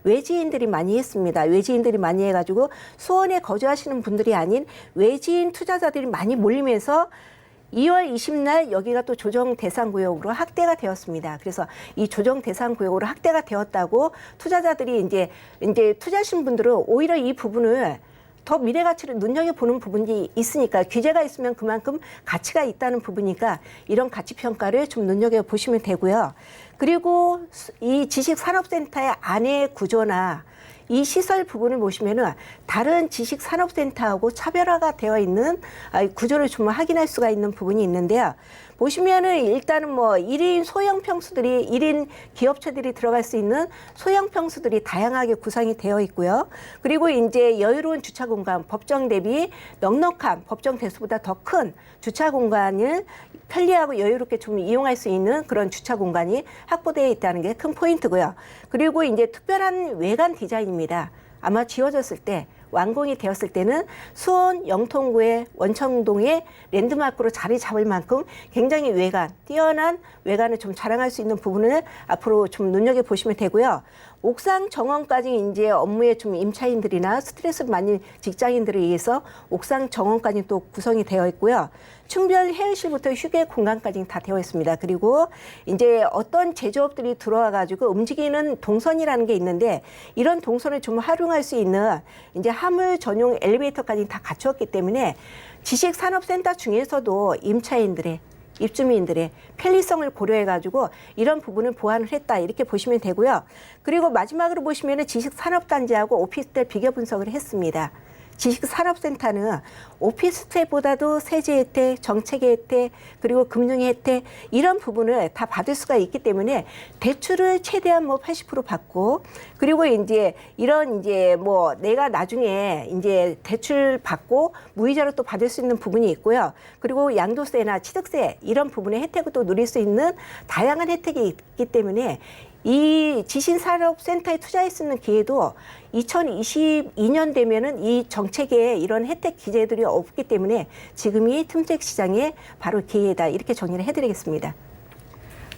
외지인들이 많이 했습니다. 외지인들이 많이 해가지고 수원에 거주하시는 분들이 아닌 외지인 투자자들이 많이 몰리면서 2월 20날 여기가 또 조정 대상 구역으로 확대가 되었습니다. 그래서 이 조정 대상 구역으로 확대가 되었다고 투자자들이 이제 투자하신 분들은 오히려 이 부분을 더 미래 가치를 눈여겨보는 부분이 있으니까 규제가 있으면 그만큼 가치가 있다는 부분이니까 이런 가치 평가를 좀 눈여겨보시면 되고요. 그리고 이 지식산업센터의 안에 구조나 이 시설 부분을 보시면은 다른 지식산업센터하고 차별화가 되어 있는 구조를 좀 확인할 수가 있는 부분이 있는데요. 보시면은 일단은 뭐 1인 소형 평수들이 1인 기업체들이 들어갈 수 있는 소형 평수들이 다양하게 구성이 되어 있고요. 그리고 이제 여유로운 주차 공간, 법정 대비 넉넉한 법정 대수보다 더 큰 주차 공간을 편리하고 여유롭게 좀 이용할 수 있는 그런 주차 공간이 확보되어 있다는 게 큰 포인트고요. 그리고 이제 특별한 외관 디자인입니다. 아마 지어졌을 때 완공이 되었을 때는 수원 영통구의 원청동의 랜드마크로 자리 잡을 만큼 굉장히 뛰어난 외관을 좀 자랑할 수 있는 부분을 앞으로 좀 눈여겨보시면 되고요. 옥상 정원까지 이제 업무에 좀 임차인들이나 스트레스 많은 직장인들에 의해서 옥상 정원까지 또 구성이 되어 있고요. 충별 해열실부터 휴게 공간까지 다 되어 있습니다. 그리고 이제 어떤 제조업들이 들어와 가지고 움직이는 동선이라는 게 있는데 이런 동선을 좀 활용할 수 있는 이제 화물 전용 엘리베이터까지 다 갖추었기 때문에 지식산업센터 중에서도 임차인들의 입주민들의 편리성을 고려해가지고 이런 부분을 보완을 했다 이렇게 보시면 되고요. 그리고 마지막으로 보시면은 지식산업단지하고 오피스텔 비교 분석을 했습니다. 지식산업센터는 오피스텔보다도 세제 혜택, 정책의 혜택, 그리고 금융의 혜택 이런 부분을 다 받을 수가 있기 때문에 대출을 최대한 뭐 80% 받고 그리고 이제 이런 이제 뭐 내가 나중에 이제 대출 받고 무이자로 또 받을 수 있는 부분이 있고요. 그리고 양도세나 취득세 이런 부분의 혜택을 또 누릴 수 있는 다양한 혜택이 있기 때문에 이 지식산업센터에 투자할 수 있는 기회도 2022년 되면은 이 정책에 이런 혜택 기재들이 없기 때문에 지금이 틈색 시장의 바로 기회다 이렇게 정리를 해드리겠습니다.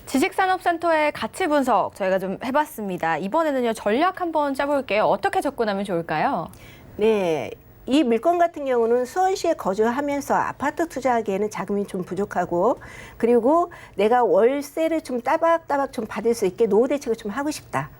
지식산업센터의 가치 분석 저희가 좀 해봤습니다. 이번에는요 전략 한번 짜볼게요. 어떻게 접근하면 좋을까요? 네. 이 물건 같은 경우는 수원시에 거주하면서 아파트 투자하기에는 자금이 좀 부족하고 그리고 내가 월세를 좀 따박따박 좀 받을 수 있게 노후 대책을 좀 하고 싶다.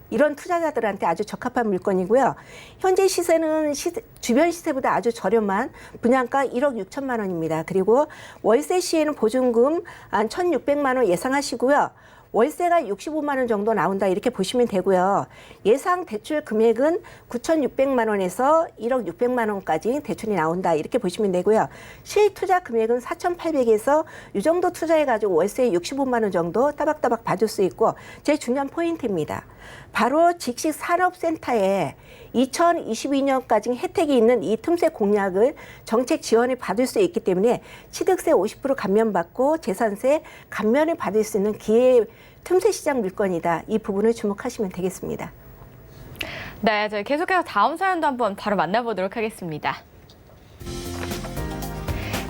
이런 투자자들한테 아주 적합한 물건이고요. 현재 시세는 주변 시세보다 아주 저렴한 분양가 1억 6천만 원입니다. 그리고 월세 시에는 보증금 한 1,600만 원 예상하시고요. 월세가 65만 원 정도 나온다 이렇게 보시면 되고요. 예상 대출 금액은 9,600만 원에서 1억 600만 원까지 대출이 나온다 이렇게 보시면 되고요. 실투자 금액은 4,800에서 이 정도 투자해가지고 월세 65만 원 정도 따박따박 받을 수 있고 제일 중요한 포인트입니다. 바로 지식산업센터에 2022년까지 혜택이 있는 이 틈새 공약을 정책 지원을 받을 수 있기 때문에 취득세 50% 감면받고 재산세 감면을 받을 수 있는 기회 틈새 시장 물건이다. 이 부분을 주목하시면 되겠습니다. 네, 저희 계속해서 다음 사연도 한번 바로 만나보도록 하겠습니다.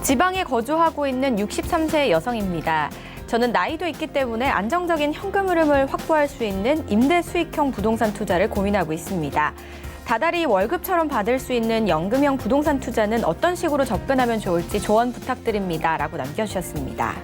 지방에 거주하고 있는 63세 여성입니다. 저는 나이도 있기 때문에 안정적인 현금 흐름을 확보할 수 있는 임대 수익형 부동산 투자를 고민하고 있습니다. 다달이 월급처럼 받을 수 있는 연금형 부동산 투자는 어떤 식으로 접근하면 좋을지 조언 부탁드립니다. 라고 남겨주셨습니다.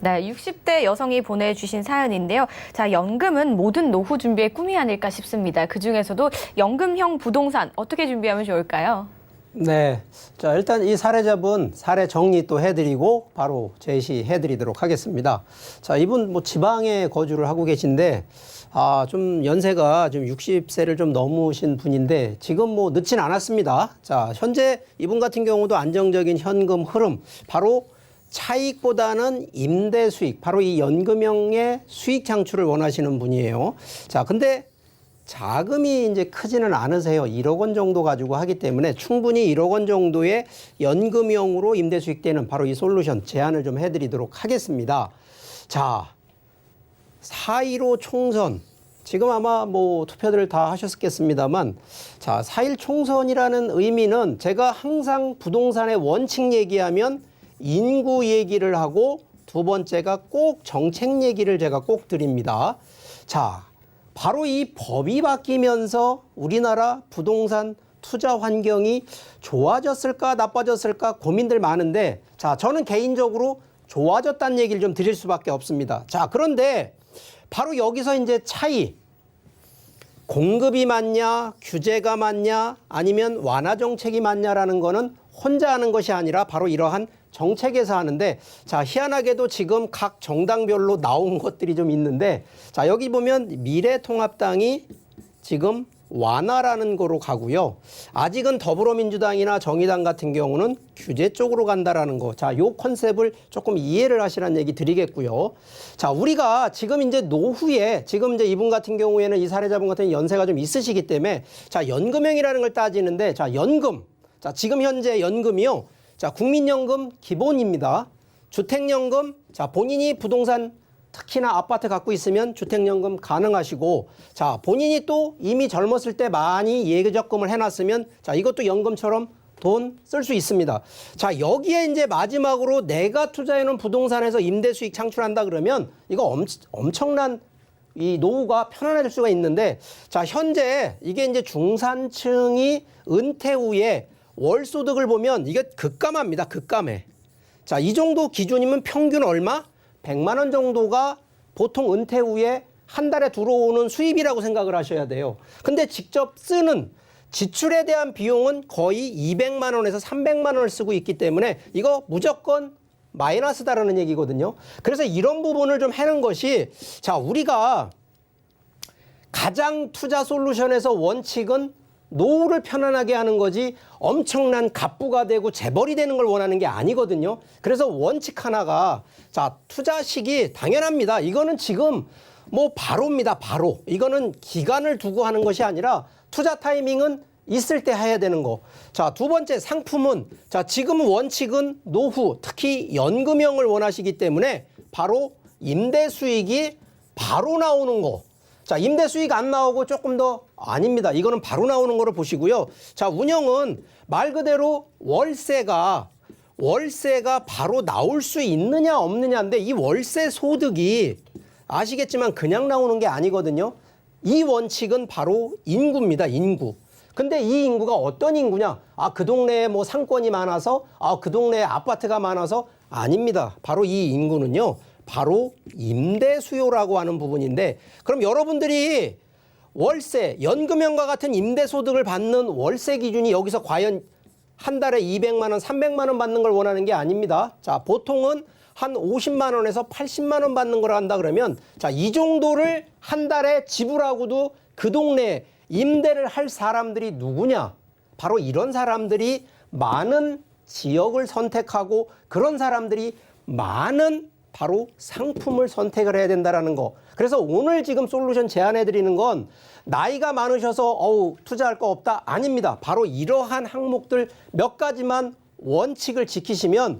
네, 60대 여성이 보내주신 사연인데요. 자, 연금은 모든 노후 준비의 꿈이 아닐까 싶습니다. 그중에서도 연금형 부동산 어떻게 준비하면 좋을까요? 네. 자, 일단 이 사례자분 사례 정리 또 해드리고 바로 제시해드리도록 하겠습니다. 자, 이분 뭐 지방에 거주를 하고 계신데, 좀 연세가 좀 60세를 좀 넘으신 분인데 지금 뭐 늦진 않았습니다. 자, 현재 이분 같은 경우도 안정적인 현금 흐름, 바로 차익보다는 임대 수익, 바로 이 연금형의 수익 창출을 원하시는 분이에요. 자, 근데 자금이 이제 크지는 않으세요. 1억 원 정도 가지고 하기 때문에 충분히 1억 원 정도의 연금형으로 임대 수익되는 바로 이 솔루션 제안을 좀 해드리도록 하겠습니다. 자, 4.15 총선. 지금 아마 뭐 투표들을 다 하셨겠습니다만, 자, 4.1 총선이라는 의미는 제가 항상 부동산의 원칙 얘기하면 인구 얘기를 하고 두 번째가 꼭 정책 얘기를 제가 꼭 드립니다. 자, 바로 이 법이 바뀌면서 우리나라 부동산 투자 환경이 좋아졌을까 나빠졌을까 고민들 많은데, 자, 저는 개인적으로 좋아졌다는 얘기를 좀 드릴 수밖에 없습니다. 자, 그런데 바로 여기서 이제 차이, 공급이 맞냐, 규제가 맞냐, 아니면 완화 정책이 맞냐라는 거는 혼자 하는 것이 아니라 바로 이러한 정책에서 하는데, 자, 희한하게도 지금 각 정당별로 나온 것들이 좀 있는데, 자, 여기 보면 미래통합당이 지금 완화라는 거로 가고요. 아직은 더불어민주당이나 정의당 같은 경우는 규제 쪽으로 간다라는 거. 자, 요 컨셉을 조금 이해를 하시라는 얘기 드리겠고요. 자, 우리가 지금 이제 노후에, 지금 이제 이분 같은 경우에는 이 사례자분 같은 경우 연세가 좀 있으시기 때문에, 자, 연금형이라는 걸 따지는데, 자, 연금. 자, 지금 현재 연금이요. 자, 국민연금 기본입니다. 주택연금, 자, 본인이 부동산 특히나 아파트 갖고 있으면 주택연금 가능하시고, 자, 본인이 또 이미 젊었을 때 많이 예적금을 해놨으면, 자, 이것도 연금처럼 돈 쓸 수 있습니다. 자, 여기에 이제 마지막으로 내가 투자해놓은 부동산에서 임대 수익 창출한다 그러면 이거 엄청난 이 노후가 편안해질 수가 있는데, 자, 현재 이게 이제 중산층이 은퇴 후에 월 소득을 보면 이게 급감합니다. 급감해. 자, 이 정도 기준이면 평균 얼마? 100만 원 정도가 보통 은퇴 후에 한 달에 들어오는 수입이라고 생각을 하셔야 돼요. 근데 직접 쓰는 지출에 대한 비용은 거의 200만 원에서 300만 원을 쓰고 있기 때문에 이거 무조건 마이너스다라는 얘기거든요. 그래서 이런 부분을 좀 해는 것이, 자, 우리가 가장 투자 솔루션에서 원칙은 노후를 편안하게 하는 거지 엄청난 갑부가 되고 재벌이 되는 걸 원하는 게 아니거든요. 그래서 원칙 하나가, 자, 투자 시기 당연합니다. 이거는 지금 뭐 바로입니다. 바로. 이거는 기간을 두고 하는 것이 아니라 투자 타이밍은 있을 때 해야 되는 거. 자, 두 번째 상품은, 자, 지금 원칙은 노후, 특히 연금형을 원하시기 때문에 바로 임대 수익이 바로 나오는 거. 자, 임대 수익 안 나오고 조금 더, 아닙니다. 이거는 바로 나오는 거를 보시고요. 자, 운영은 말 그대로 월세가 바로 나올 수 있느냐 없느냐인데, 이 월세 소득이 아시겠지만 그냥 나오는 게 아니거든요. 이 원칙은 바로 인구입니다. 인구. 근데 이 인구가 어떤 인구냐? 아, 그 동네에 뭐 상권이 많아서, 아, 그 동네에 아파트가 많아서, 아닙니다. 바로 이 인구는요, 바로 임대 수요라고 하는 부분인데, 그럼 여러분들이 월세, 연금형과 같은 임대 소득을 받는 월세 기준이 여기서 과연 한 달에 200만 원, 300만 원 받는 걸 원하는 게 아닙니다. 자, 보통은 한 50만 원에서 80만 원 받는 걸 한다 그러면, 자, 이 정도를 한 달에 지불하고도 그 동네에 임대를 할 사람들이 누구냐? 바로 이런 사람들이 많은 지역을 선택하고, 그런 사람들이 많은 바로 상품을 선택을 해야 된다는 거. 그래서 오늘 지금 솔루션 제안해 드리는 건 나이가 많으셔서 투자할 거 없다, 아닙니다. 바로 이러한 항목들 몇 가지만 원칙을 지키시면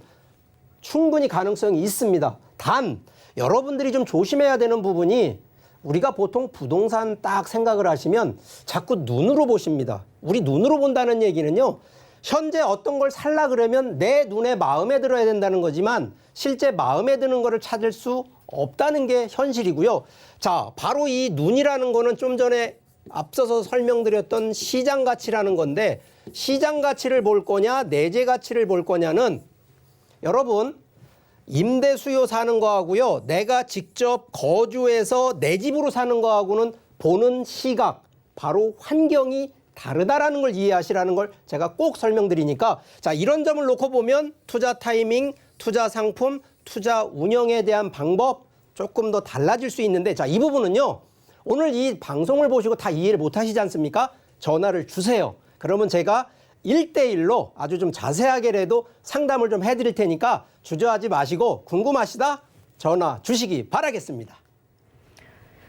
충분히 가능성이 있습니다. 단 여러분들이 좀 조심해야 되는 부분이 우리가 보통 부동산 딱 생각을 하시면 자꾸 눈으로 보십니다. 우리 눈으로 본다는 얘기는요. 현재 어떤 걸 살라 그러면 내 눈에 마음에 들어야 된다는 거지만 실제 마음에 드는 거를 찾을 수 없다는 게 현실이고요. 자, 바로 이 눈이라는 거는 좀 전에 앞서서 설명드렸던 시장 가치라는 건데 시장 가치를 볼 거냐 내재 가치를 볼 거냐는 여러분 임대 수요 사는 거하고요. 내가 직접 거주해서 내 집으로 사는 거하고는 보는 시각, 바로 환경이 다르다라는 걸 이해하시라는 걸 제가 꼭 설명드리니까 자, 이런 점을 놓고 보면 투자 타이밍, 투자 상품, 투자 운영에 대한 방법 조금 더 달라질 수 있는데 자, 이 부분은요. 오늘 이 방송을 보시고 다 이해를 못 하시지 않습니까? 전화를 주세요. 그러면 제가 1대1로 아주 좀 자세하게라도 상담을 좀 해드릴 테니까 주저하지 마시고 궁금하시다 전화 주시기 바라겠습니다.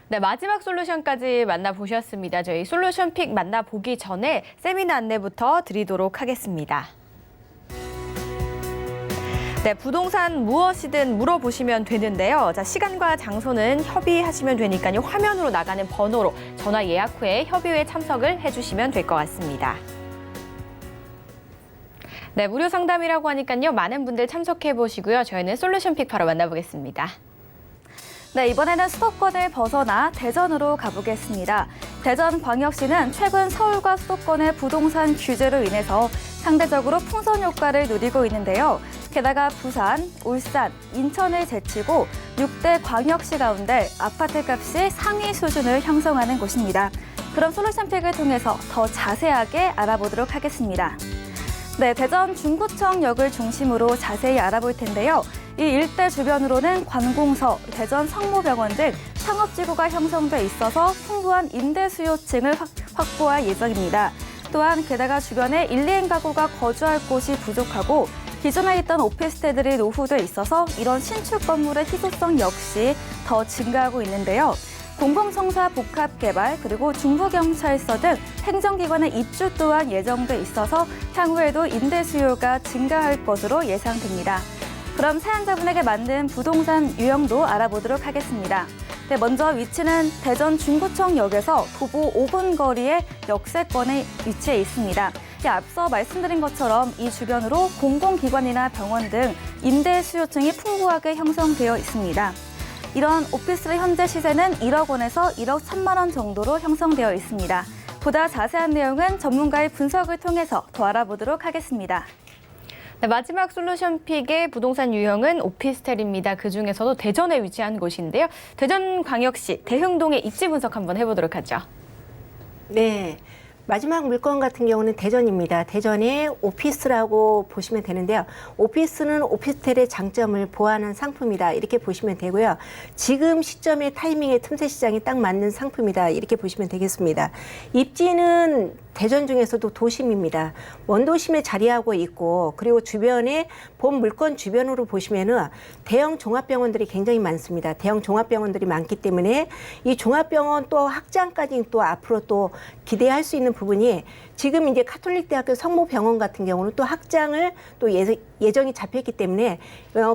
네, 마지막 솔루션까지 만나보셨습니다. 저희 솔루션픽 만나보기 전에 세미나 안내부터 드리도록 하겠습니다. 네, 부동산 무엇이든 물어보시면 되는데요. 자, 시간과 장소는 협의하시면 되니까요. 화면으로 나가는 번호로 전화 예약 후에 협의회에 참석을 해주시면 될 것 같습니다. 네, 무료 상담이라고 하니까요. 많은 분들 참석해 보시고요. 저희는 솔루션픽 바로 만나보겠습니다. 네, 이번에는 수도권을 벗어나 대전으로 가보겠습니다. 대전광역시는 최근 서울과 수도권의 부동산 규제로 인해서 상대적으로 풍선 효과를 누리고 있는데요. 게다가 부산, 울산, 인천을 제치고 6대 광역시 가운데 아파트 값이 상위 수준을 형성하는 곳입니다. 그럼 솔루션픽을 통해서 더 자세하게 알아보도록 하겠습니다. 네, 대전 중구청역을 중심으로 자세히 알아볼 텐데요. 이 일대 주변으로는 관공서, 대전 성모병원 등 상업지구가 형성돼 있어서 풍부한 임대 수요층을 확보할 예정입니다. 또한 게다가 주변에 1, 2인 가구가 거주할 곳이 부족하고 기존에 있던 오피스텔들이 노후돼 있어서 이런 신축 건물의 희소성 역시 더 증가하고 있는데요. 공공청사 복합개발 그리고 중부경찰서 등 행정기관의 입주 또한 예정돼 있어서 향후에도 임대 수요가 증가할 것으로 예상됩니다. 그럼 사연자분에게 맞는 부동산 유형도 알아보도록 하겠습니다. 네, 먼저 위치는 대전 중구청역에서 도보 5분 거리의 역세권에 위치해 있습니다. 앞서 말씀드린 것처럼 이 주변으로 공공기관이나 병원 등 임대 수요층이 풍부하게 형성되어 있습니다. 이런 오피스의 현재 시세는 1억 원에서 1억 1천만 원 정도로 형성되어 있습니다. 보다 자세한 내용은 전문가의 분석을 통해서 더 알아보도록 하겠습니다. 네, 마지막 솔루션픽의 부동산 유형은 오피스텔입니다. 그중에서도 대전에 위치한 곳인데요. 대전광역시 대흥동의 입지 분석 한번 해보도록 하죠. 네. 마지막 물건 같은 경우는 대전입니다. 대전의 오피스라고 보시면 되는데요. 오피스는 오피스텔의 장점을 보완한 상품이다. 이렇게 보시면 되고요. 지금 시점의 타이밍에 틈새 시장이 딱 맞는 상품이다. 이렇게 보시면 되겠습니다. 입지는 대전 중에서도 도심입니다. 원도심에 자리하고 있고 그리고 주변에 본 물건 주변으로 보시면은 대형 종합병원들이 굉장히 많습니다. 대형 종합병원들이 많기 때문에 이 종합병원 또 확장까지 또 앞으로 또 기대할 수 있는 부분이 지금 이제 카톨릭대학교 성모병원 같은 경우는 또 확장을 또 예정이 잡혔기 때문에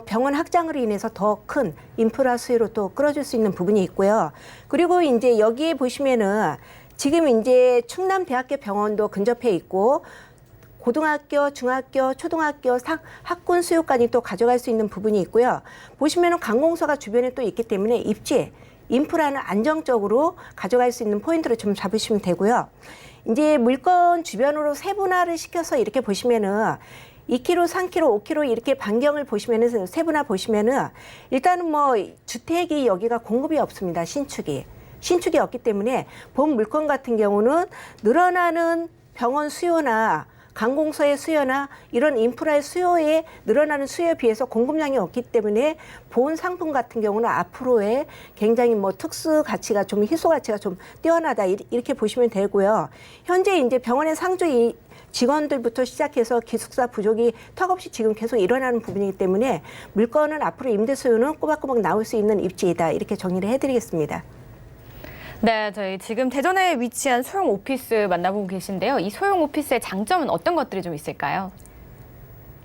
병원 확장으로 인해서 더 큰 인프라 수요로 또 끌어줄 수 있는 부분이 있고요. 그리고 이제 여기에 보시면은 지금 이제 충남대학교 병원도 근접해 있고 고등학교, 중학교, 초등학교 학군 수요까지 또 가져갈 수 있는 부분이 있고요. 보시면은 관공서가 주변에 또 있기 때문에 입지, 인프라는 안정적으로 가져갈 수 있는 포인트를 좀 잡으시면 되고요. 이제 물건 주변으로 세분화를 시켜서 이렇게 보시면은 2km, 3km, 5km 이렇게 반경을 보시면은 세분화 보시면은 일단은 뭐 주택이 여기가 공급이 없습니다. 신축이 없기 때문에 본 물건 같은 경우는 늘어나는 병원 수요나 관공서의 수요나 이런 인프라의 수요에 늘어나는 수요에 비해서 공급량이 없기 때문에 본 상품 같은 경우는 앞으로의 굉장히 뭐 특수 가치가 좀 희소 가치가 좀 뛰어나다 이렇게 보시면 되고요. 현재 이제 병원의 상주 직원들부터 시작해서 기숙사 부족이 턱없이 지금 계속 일어나는 부분이기 때문에 물건은 앞으로 임대 수요는 꼬박꼬박 나올 수 있는 입지이다 이렇게 정리를 해드리겠습니다. 네, 저희 지금 대전에 위치한 소형 오피스 만나보고 계신데요. 이 소형 오피스의 장점은 어떤 것들이 좀 있을까요?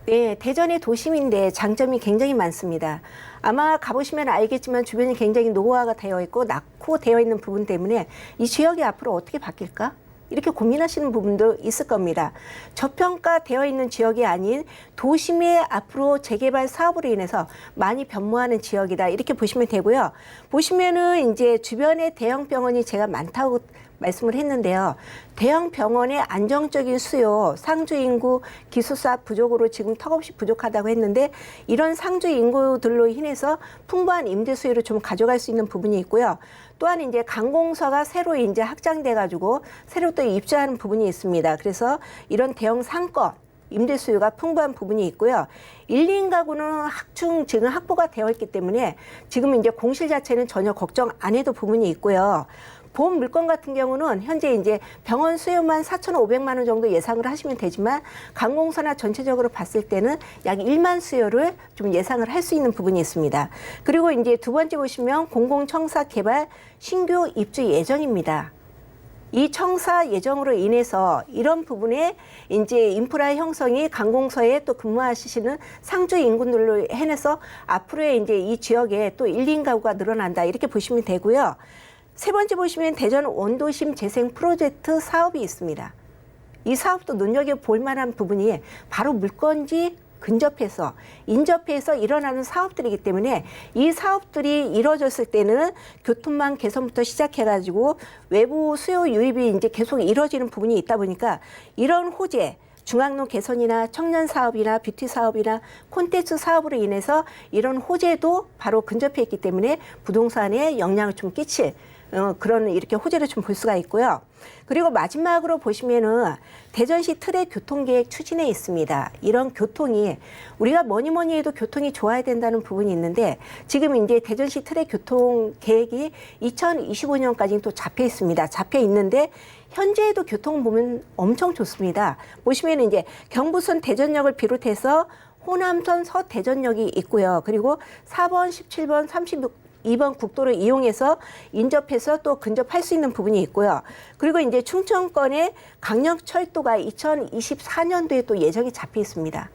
네, 대전의 도심인데 장점이 굉장히 많습니다. 아마 가보시면 알겠지만 주변이 굉장히 노후화가 되어 있고 낙후되어 있는 부분 때문에 이 지역이 앞으로 어떻게 바뀔까? 이렇게 고민하시는 부분도 있을 겁니다. 저평가되어 있는 지역이 아닌 도심의 앞으로 재개발 사업으로 인해서 많이 변모하는 지역이다. 이렇게 보시면 되고요. 보시면은 이제 주변에 대형 병원이 제가 많다고 말씀을 했는데요. 대형 병원의 안정적인 수요, 상주 인구 기숙사 부족으로 지금 턱없이 부족하다고 했는데 이런 상주 인구들로 인해서 풍부한 임대 수요를 좀 가져갈 수 있는 부분이 있고요. 또한 이제 강공서가 새로 이제 확장돼 가지고 새로 또 입주하는 부분이 있습니다. 그래서 이런 대형 상권 임대 수요가 풍부한 부분이 있고요. 1, 2인 가구는 지금 확보가 되어 있기 때문에 지금 이제 공실 자체는 전혀 걱정 안 해도 부분이 있고요. 보험 물건 같은 경우는 현재 이제 병원 수요만 4,500만 원 정도 예상을 하시면 되지만 강공서나 전체적으로 봤을 때는 약 1만 수요를 좀 예상을 할 수 있는 부분이 있습니다. 그리고 이제 두 번째 보시면 공공청사 개발 신규 입주 예정입니다. 이 청사 예정으로 인해서 이런 부분에 이제 인프라 형성이 강공서에 또 근무하시는 상주 인구들로 해내서 앞으로의 이제 이 지역에 또 1, 2인 가구가 늘어난다. 이렇게 보시면 되고요. 세 번째 보시면 대전 원도심 재생 프로젝트 사업이 있습니다. 이 사업도 눈여겨볼 만한 부분이 바로 물건지 근접해서 인접해서 일어나는 사업들이기 때문에 이 사업들이 이루어졌을 때는 교통망 개선부터 시작해가지고 외부 수요 유입이 이제 계속 이루어지는 부분이 있다 보니까 이런 호재 중앙로 개선이나 청년 사업이나 뷰티 사업이나 콘텐츠 사업으로 인해서 이런 호재도 바로 근접해 있기 때문에 부동산에 영향을 좀 끼칠 그런 이렇게 호재를 좀 볼 수가 있고요. 그리고 마지막으로 보시면은 대전시 틀의 교통계획 추진에 있습니다. 이런 교통이 우리가 뭐니 해도 교통이 좋아야 된다는 부분이 있는데 지금 이제 대전시 틀의 교통계획이 2025년까지 또 잡혀 있습니다. 잡혀 있는데 현재에도 교통 보면 엄청 좋습니다. 보시면 이제 경부선 대전역을 비롯해서 호남선 서대전역이 있고요. 그리고 4번, 17번, 32번 국도를 이용해서 인접해서 또 근접할 수 있는 부분이 있고요. 그리고 이제 충청권의 강력철도가 2024년도에 또 예정이 잡혀 있습니다.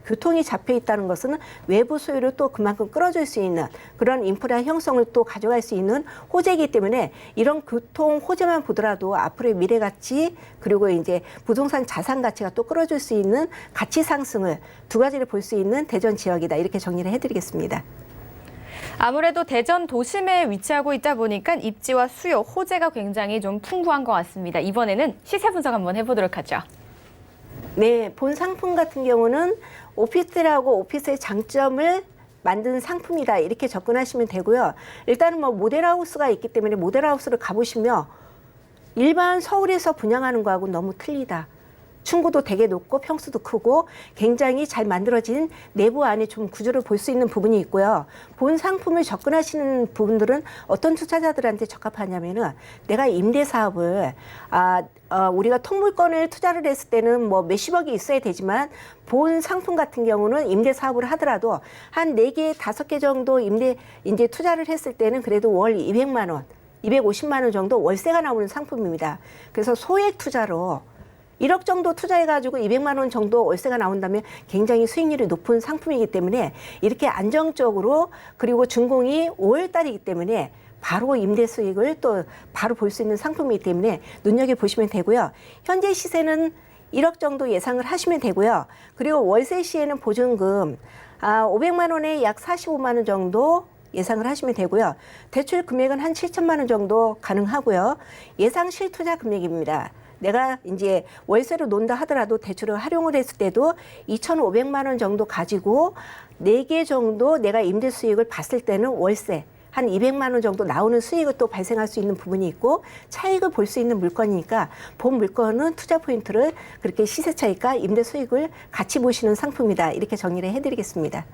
교통이 잡혀 있다는 것은 외부 소유를 또 그만큼 끌어줄 수 있는 그런 인프라 형성을 또 가져갈 수 있는 호재이기 때문에 이런 교통 호재만 보더라도 앞으로의 미래 가치 그리고 이제 부동산 자산 가치가 또 끌어줄 수 있는 가치 상승을 두 가지를 볼 수 있는 대전 지역이다. 이렇게 정리를 해드리겠습니다. 아무래도 대전 도심에 위치하고 있다 보니까 입지와 수요, 호재가 굉장히 좀 풍부한 것 같습니다. 이번에는 시세 분석 한번 해보도록 하죠. 네, 본 상품 같은 경우는 오피스텔하고 오피스의 장점을 만든 상품이다. 이렇게 접근하시면 되고요. 일단은 뭐 모델하우스가 있기 때문에 모델하우스를 가보시면 일반 서울에서 분양하는 거하고 너무 틀리다. 층고도 되게 높고 평수도 크고 굉장히 잘 만들어진 내부 안에 좀 구조를 볼 수 있는 부분이 있고요. 본 상품을 접근하시는 부분들은 어떤 투자자들한테 적합하냐면은 내가 임대 사업을 우리가 통물권을 투자를 했을 때는 뭐 몇십억이 있어야 되지만 본 상품 같은 경우는 임대 사업을 하더라도 한 4개, 5개 정도 이제 투자를 했을 때는 그래도 월 200만 원, 250만 원 정도 월세가 나오는 상품입니다. 그래서 소액 투자로 1억 정도 투자해가지고 200만 원 정도 월세가 나온다면 굉장히 수익률이 높은 상품이기 때문에 이렇게 안정적으로 그리고 준공이 5월 달이기 때문에 바로 임대 수익을 또 바로 볼 수 있는 상품이기 때문에 눈여겨보시면 되고요. 현재 시세는 1억 정도 예상을 하시면 되고요. 그리고 월세 시에는 보증금 500만 원에 약 45만 원 정도 예상을 하시면 되고요. 대출 금액은 한 7천만 원 정도 가능하고요. 예상 실투자 금액입니다. 내가 이제 월세로 논다 하더라도 대출을 활용을 했을 때도 2,500만 원 정도 가지고 4개 정도 내가 임대 수익을 봤을 때는 월세 한 200만 원 정도 나오는 수익을 또 발생할 수 있는 부분이 있고 차익을 볼 수 있는 물건이니까 본 물건은 투자 포인트를 그렇게 시세 차익과 임대 수익을 같이 보시는 상품이다. 이렇게 정리를 해드리겠습니다.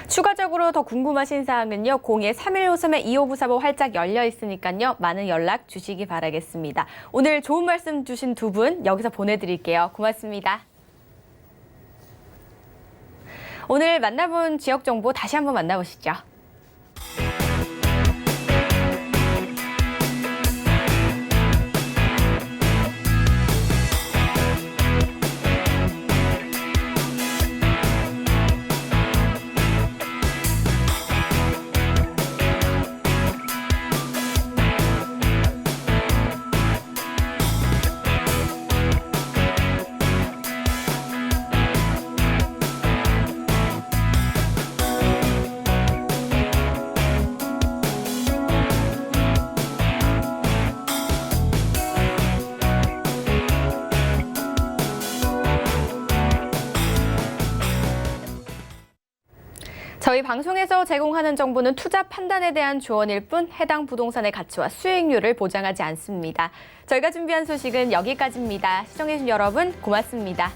추가적으로 더 궁금하신 사항은요. 02-3153-2594번 활짝 열려 있으니까요. 많은 연락 주시기 바라겠습니다. 오늘 좋은 말씀 주신 두 분 여기서 보내드릴게요. 고맙습니다. 오늘 만나본 지역 정보 다시 한번 만나보시죠. 저희 방송에서 제공하는 정보는 투자 판단에 대한 조언일 뿐 해당 부동산의 가치와 수익률을 보장하지 않습니다. 저희가 준비한 소식은 여기까지입니다. 시청해주신 여러분 고맙습니다.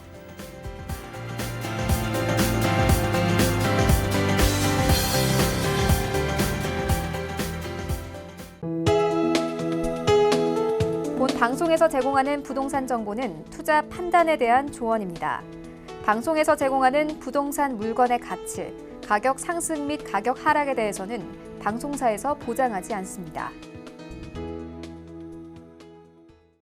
본 방송에서 제공하는 부동산 정보는 투자 판단에 대한 조언입니다. 방송에서 제공하는 부동산 물건의 가치, 가격 상승 및 가격 하락에 대해서는 방송사에서 보장하지 않습니다.